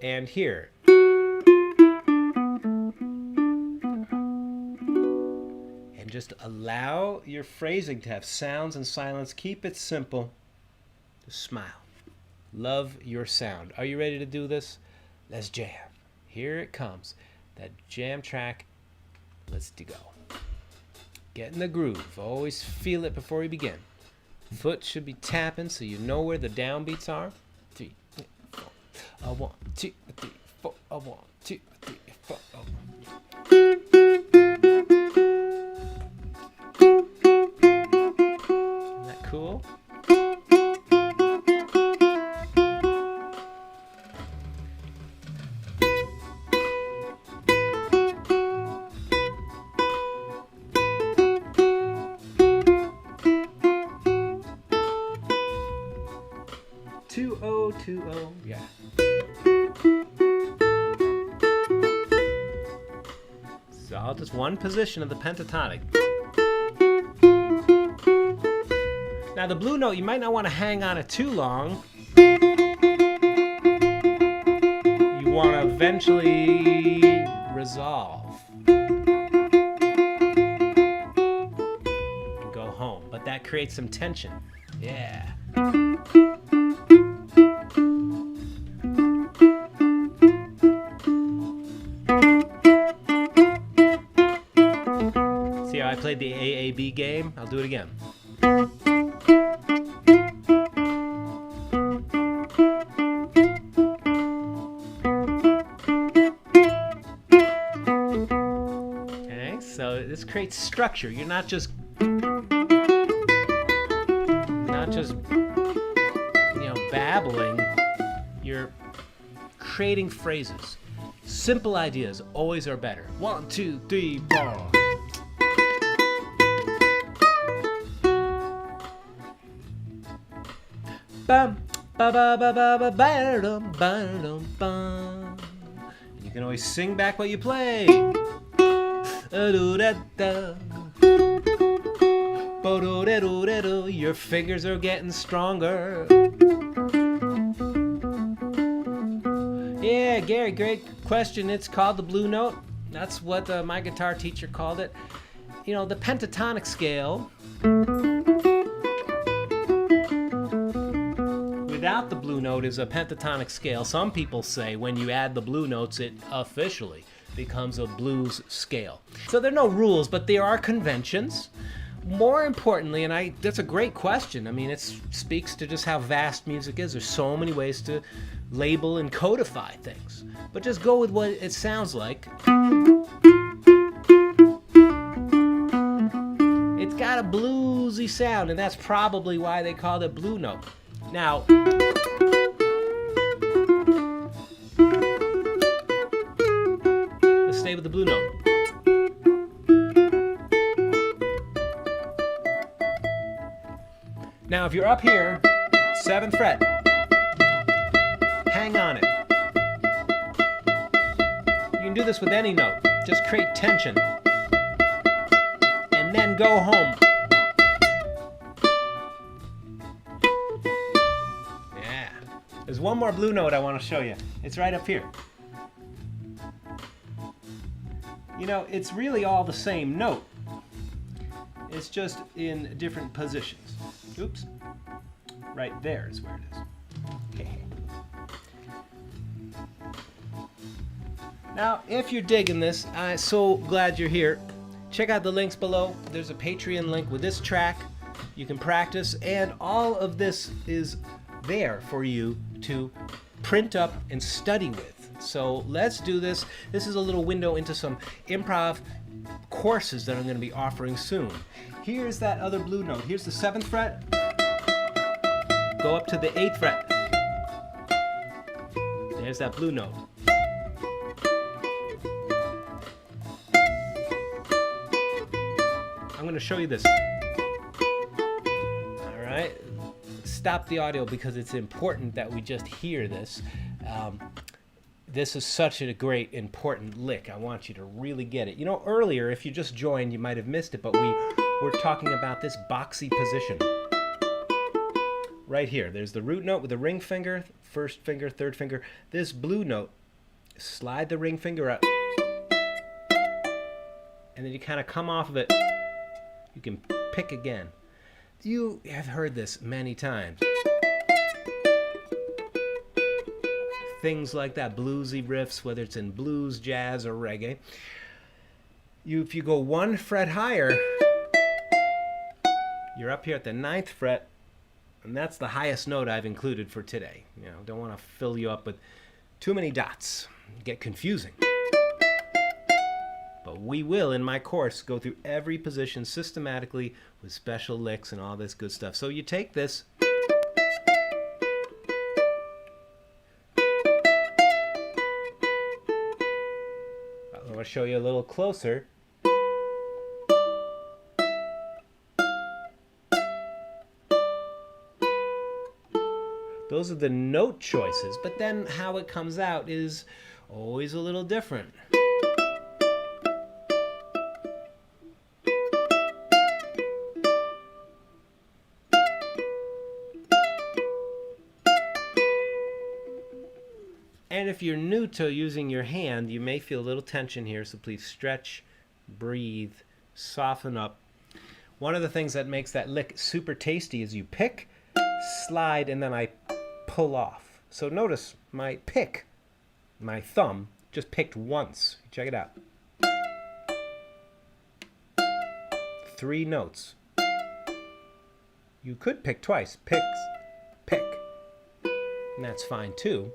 And here. And just allow your phrasing to have sounds and silence. Keep it simple. Just smile. Love your sound. Are you ready to do this? Let's jam. Here it comes. That jam track. Let's go. Get in the groove. Always feel it before you begin. Foot should be tapping so you know where the downbeats are. 3, 4. 1, 2, 3, 4. 1, 2, 3, 4. Isn't that cool? Yeah. So all just one position of the pentatonic. Now the blue note, you might not want to hang on it too long. You want to eventually resolve and go home, but that creates some tension. Yeah. I played the AAB game. I'll do it again. Okay, so this creates structure. You're not just babbling. You're creating phrases. Simple ideas always are better. 1, 2, 3, 4. Bum, ba ba ba ba ba ba dum ba dum bum. You can always sing back what you play. Your fingers are getting stronger. Yeah, Gary, great question. It's called the blue note. That's what my guitar teacher called it. you know, the pentatonic scale, without the blue note, is a pentatonic scale. Some people say when you add the blue notes, it officially becomes a blues scale. So there are no rules, but there are conventions. More importantly, and that's a great question. I mean, it speaks to just how vast music is. There's so many ways to label and codify things. But just go with what it sounds like. It's got a bluesy sound, and that's probably why they called it blue note. Now, let's stay with the blue note. Now, if you're up here, 7th fret, hang on it. You can do this with any note. Just create tension. And then go home. Yeah. There's one more blue note I want to show you. It's right up here. You know, it's really all the same note. It's just in different positions. Oops. Right there is where it is. Okay. Now, if you're digging this, I'm so glad you're here. Check out the links below. There's a Patreon link with this track. You can practice, and all of this is there for you to print up and study with. So let's do this. This is a little window into some improv courses that I'm going to be offering soon. Here's that other blue note. Here's the 7th fret. Go up to the 8th fret. There's that blue note. I'm going to show you this. All right. Stop the audio because it's important that we just hear this. This is such a great, important lick. I want you to really get it. You know, earlier, if you just joined, you might have missed it, but we're talking about this boxy position. Right here, there's the root note with the ring finger, 1st finger, 3rd finger. This blue note, slide the ring finger up. And then you kind of come off of it. You can pick again. You have heard this many times. Things like that, bluesy riffs, whether it's in blues, jazz, or reggae. If you go 1 fret higher, you're up here at the 9th fret, and that's the highest note I've included for today. You know, don't want to fill you up with too many dots. Get confusing. But we will, in my course, go through every position systematically with special licks and all this good stuff. So you take this. I want to show you a little closer. Those are the note choices, but then how it comes out is always a little different. And if you're new to using your hand, you may feel a little tension here, so please stretch, breathe, soften up. One of the things that makes that lick super tasty is you pick, slide, and then I pull off. So notice my pick, my thumb, just picked once. Check it out. 3 notes. You could pick twice. Picks, pick. And that's fine too.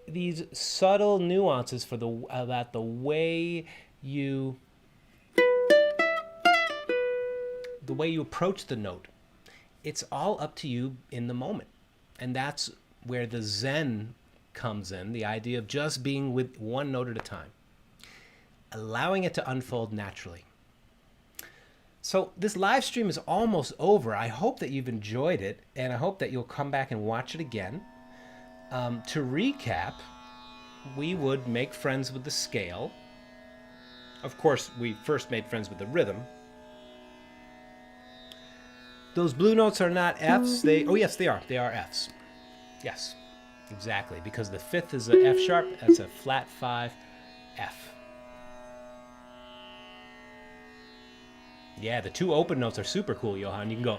These subtle nuances for about the way you approach the note. It's all up to you in the moment. And that's where the Zen comes in, the idea of just being with one note at a time, allowing it to unfold naturally. So this live stream is almost over. I hope that you've enjoyed it, and I hope that you'll come back and watch it again. To recap, we would make friends with the scale. Of course, we first made friends with the rhythm. Those blue notes are not Fs. Oh yes, they are. They are Fs. Yes, exactly. Because the 5th is a F sharp. That's a flat 5 F. Yeah, the 2 open notes are super cool, Johan. You can go.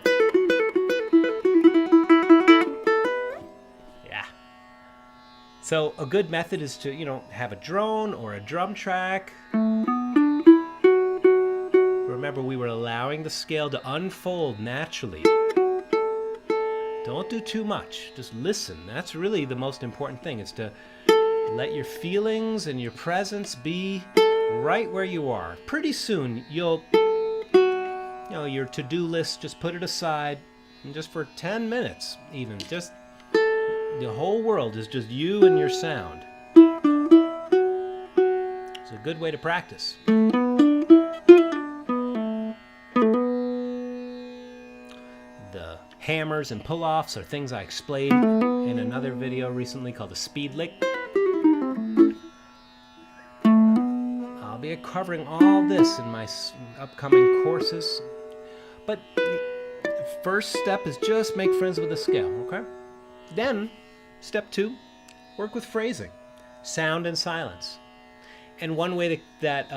Yeah. So a good method is to, have a drone or a drum track. Remember, we were allowing the scale to unfold naturally. Don't do too much. Just listen. That's really the most important thing, is to let your feelings and your presence be right where you are. Pretty soon, your to-do list, just put it aside, and just for 10 minutes, even, just the whole world is just you and your sound. It's a good way to practice. The hammers and pull-offs are things I explained in another video recently called the speed lick. I'll be covering all this in my upcoming courses. But the first step is just make friends with the scale, okay? Then, step 2, work with phrasing, sound and silence. And one way that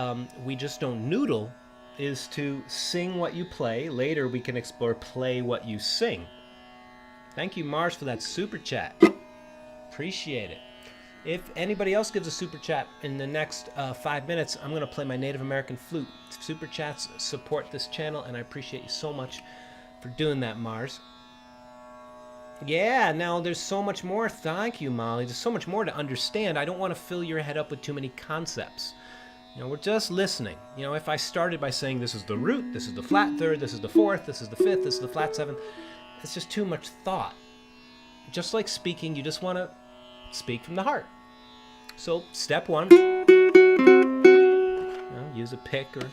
we just don't noodle is to sing what you play. Later we can explore play what you sing. Thank you, Mars, for that super chat. Appreciate it. If anybody else gives a super chat in the next 5 minutes, I'm going to play my Native American flute. Super chats support this channel, and I appreciate you so much for doing that, Mars. Yeah, now there's so much more. Thank you, Molly. There's so much more to understand. I don't want to fill your head up with too many concepts. We're just listening. If I started by saying this is the root, this is the flat third, this is the fourth, this is the fifth, this is the flat seventh, it's just too much thought. Just like speaking, you just want to speak from the heart. So, step 1, use a pick or...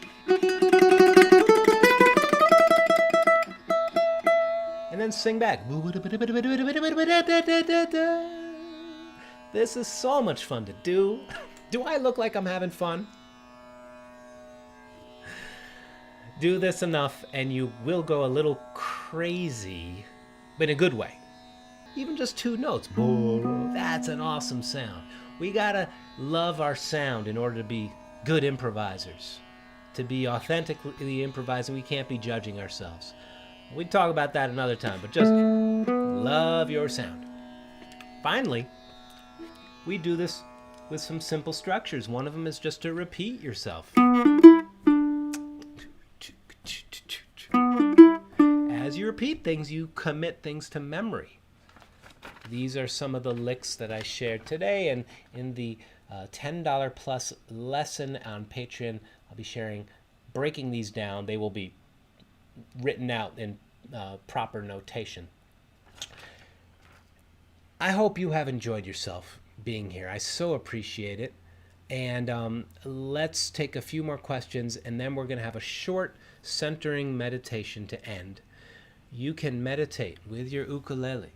and then sing back. This is so much fun to do. Do I look like I'm having fun? Do this enough and you will go a little crazy, but in a good way. Even just 2 notes. That's an awesome sound. We gotta love our sound in order to be good improvisers. To be authentically improvising, we can't be judging ourselves. We talk about that another time, but just love your sound. Finally, we do this with some simple structures. One of them is just to repeat yourself. As you repeat things, you commit things to memory. These are some of the licks that I shared today, and in the $10 plus lesson on Patreon, I'll be breaking these down. They will be written out in proper notation. I hope you have enjoyed yourself being here. I so appreciate it. And let's take a few more questions, and then we're going to have a short centering meditation to end. You can meditate with your ukulele.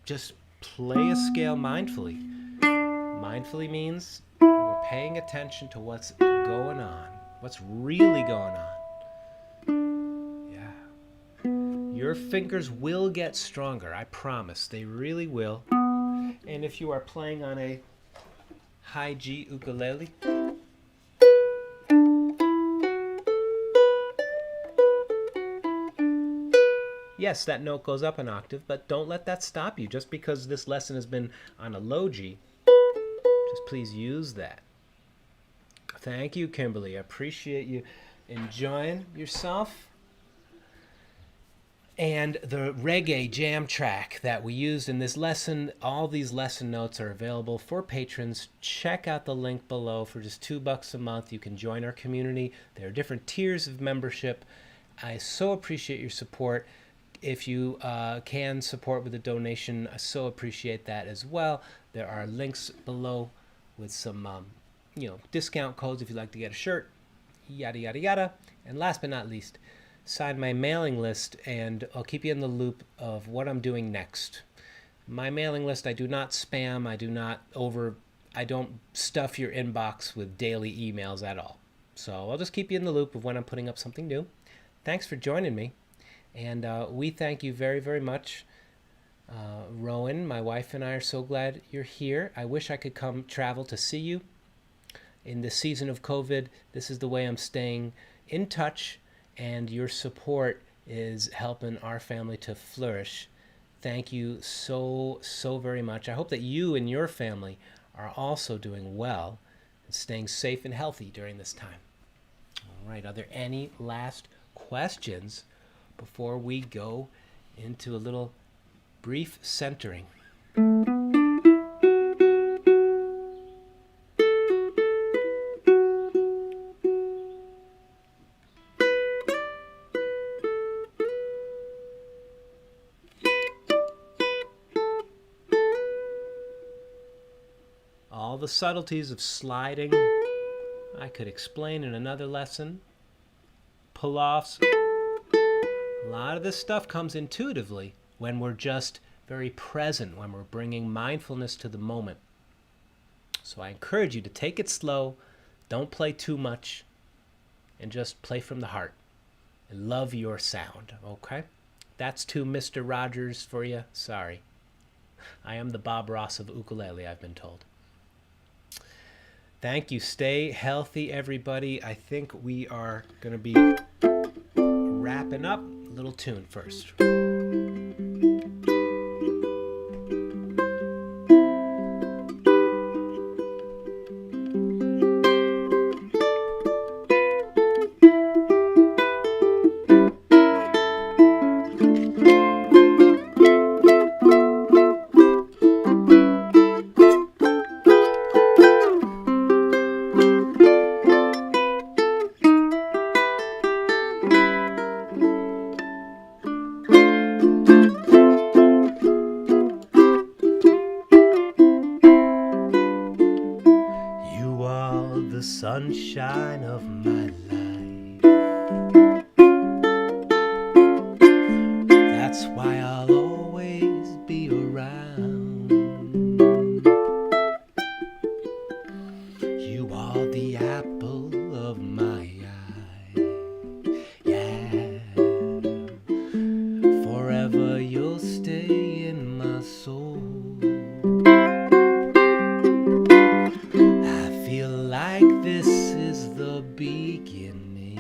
Just play a scale mindfully. Mindfully means we're paying attention to what's going on, what's really going on. Yeah. Your fingers will get stronger, I promise. They really will. And if you are playing on a high G ukulele, yes, that note goes up an octave, but don't let that stop you. Just because this lesson has been on a low G, just please use that. Thank you, Kimberly. I appreciate you enjoying yourself. And the reggae jam track that we used in this lesson, all these lesson notes are available for patrons. Check out the link below. For just $2 a month, you can join our community. There are different tiers of membership. I so appreciate your support. If you can support with a donation, I so appreciate that as well. There are links below with some discount codes if you'd like to get a shirt, yada, yada, yada. And last but not least, sign my mailing list, and I'll keep you in the loop of what I'm doing next. My mailing list, I do not spam. I don't stuff your inbox with daily emails at all. So I'll just keep you in the loop of when I'm putting up something new. Thanks for joining me. And we thank you very, very much. Rowan, my wife, and I are so glad you're here. I wish I could come travel to see you. In this season of COVID, this is the way I'm staying in touch and your support is helping our family to flourish. Thank you so, so very much. I hope that you and your family are also doing well and staying safe and healthy during this time. All right, are there any last questions before we go into a little brief centering? All the subtleties of sliding I could explain in another lesson. Pull-offs. A lot of this stuff comes intuitively when we're just very present, when we're bringing mindfulness to the moment. So I encourage you to take it slow, don't play too much, and just play from the heart. And love your sound, okay? That's too Mr. Rogers for you. Sorry. I am the Bob Ross of ukulele, I've been told. Thank you. Stay healthy, everybody. I think we are going to be wrapping up. A little tune first. Sunshine of my life. That's why I'll always be around. You are the apple of my eye. Yeah. Forever you'll stay in my soul. Like this is the beginning,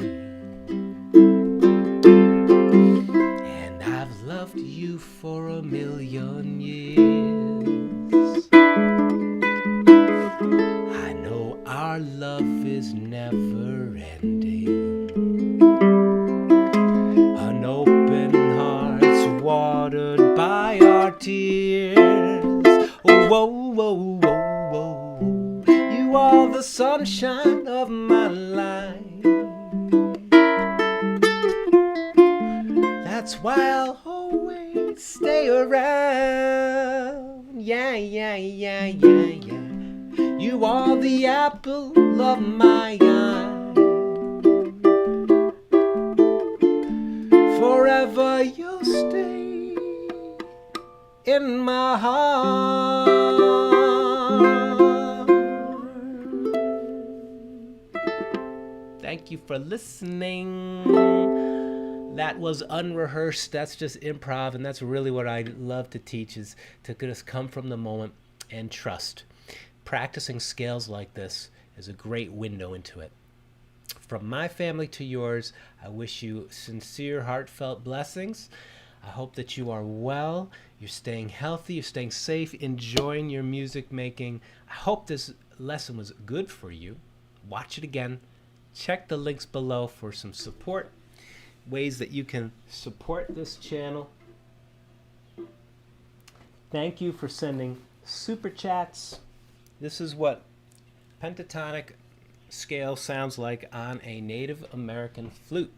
and I've loved you for 1,000,000 years. I know our love is never ending. An open heart's watered by our tears. Oh, whoa, whoa, whoa. You are the sunshine of my life. That's why I'll always stay around. Yeah, yeah, yeah, yeah, yeah. You are the apple of my eye. Forever you'll stay in my heart. Thank you for listening. That was unrehearsed. That's just improv, and that's really what I love to teach, is to just come from the moment and trust. Practicing scales like this is a great window into it. From my family to yours, I wish you sincere, heartfelt blessings. I hope that you are well, you're staying healthy, you're staying safe, enjoying your music making. I hope this lesson was good for you. Watch it again. Check the links below for some support, ways that you can support this channel. Thank you for sending super chats. This is what pentatonic scale sounds like on a Native American flute.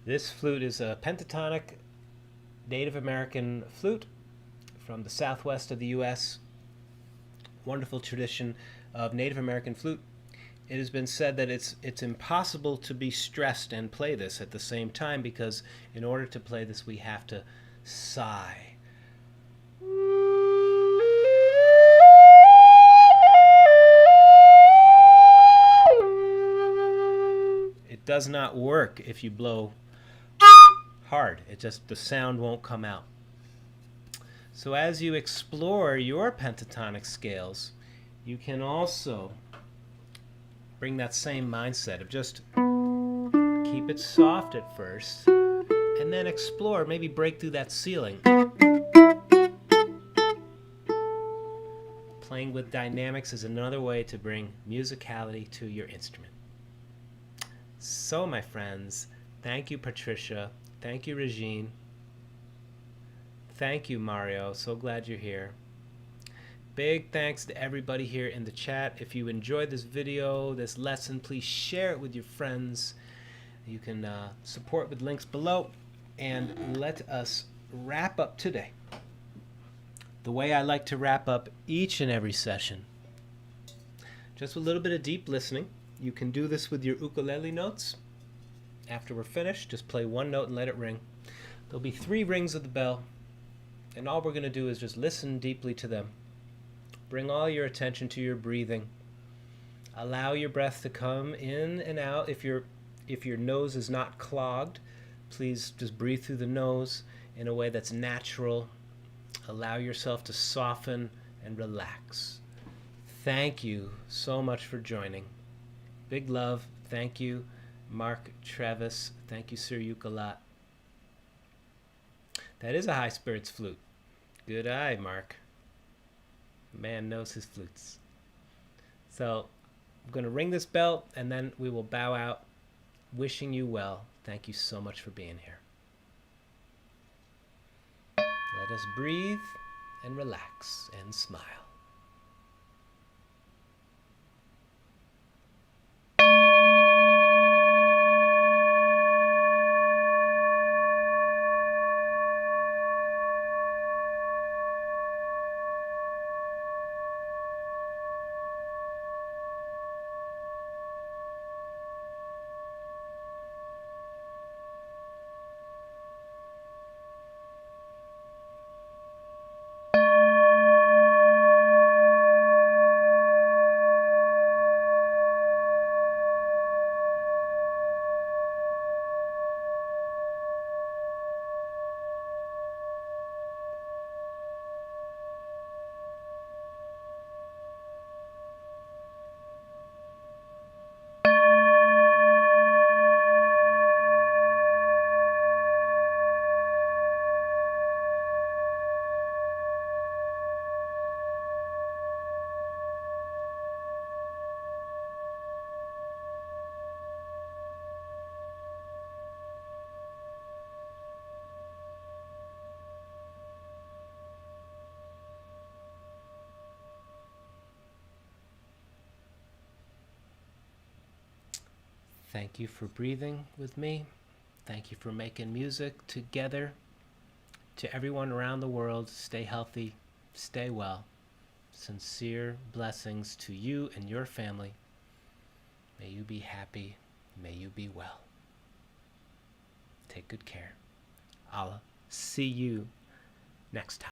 This flute is a pentatonic Native American flute from the southwest of the U.S. Wonderful tradition of Native American flute. It has been said that it's impossible to be stressed and play this at the same time, because in order to play this we have to sigh. It does not work if you blow hard. It just, the sound won't come out. So as you explore your pentatonic scales, you can also bring that same mindset of just keep it soft at first and then explore, maybe break through that ceiling. Playing with dynamics is another way to bring musicality to your instrument. So my friends, thank you Patricia, thank you Regine, thank you Mario, so glad you're here. Big thanks to everybody here in the chat. If you enjoyed this video, this lesson, please share it with your friends. You can support with links below. And let us wrap up today the way I like to wrap up each and every session. Just a little bit of deep listening. You can do this with your ukulele notes. After we're finished, just play one note and let it ring. There'll be 3 rings of the bell, and all we're going to do is just listen deeply to them. Bring all your attention to your breathing. Allow your breath to come in and out. If your nose is not clogged, please just breathe through the nose in a way that's natural. Allow yourself to soften and relax. Thank you so much for joining. Big love. Thank you, Mark Travis. Thank you, Sir Ukulele. That is a high spirits flute. Good eye, Mark. Man knows his flutes. So I'm going to ring this bell and then we will bow out. Wishing you well. Thank you so much for being here. Let us breathe and relax and smile. Thank you for breathing with me. Thank you for making music together. To everyone around the world, stay healthy, stay well. Sincere blessings to you and your family. May you be happy. May you be well. Take good care. Allah. See you next time.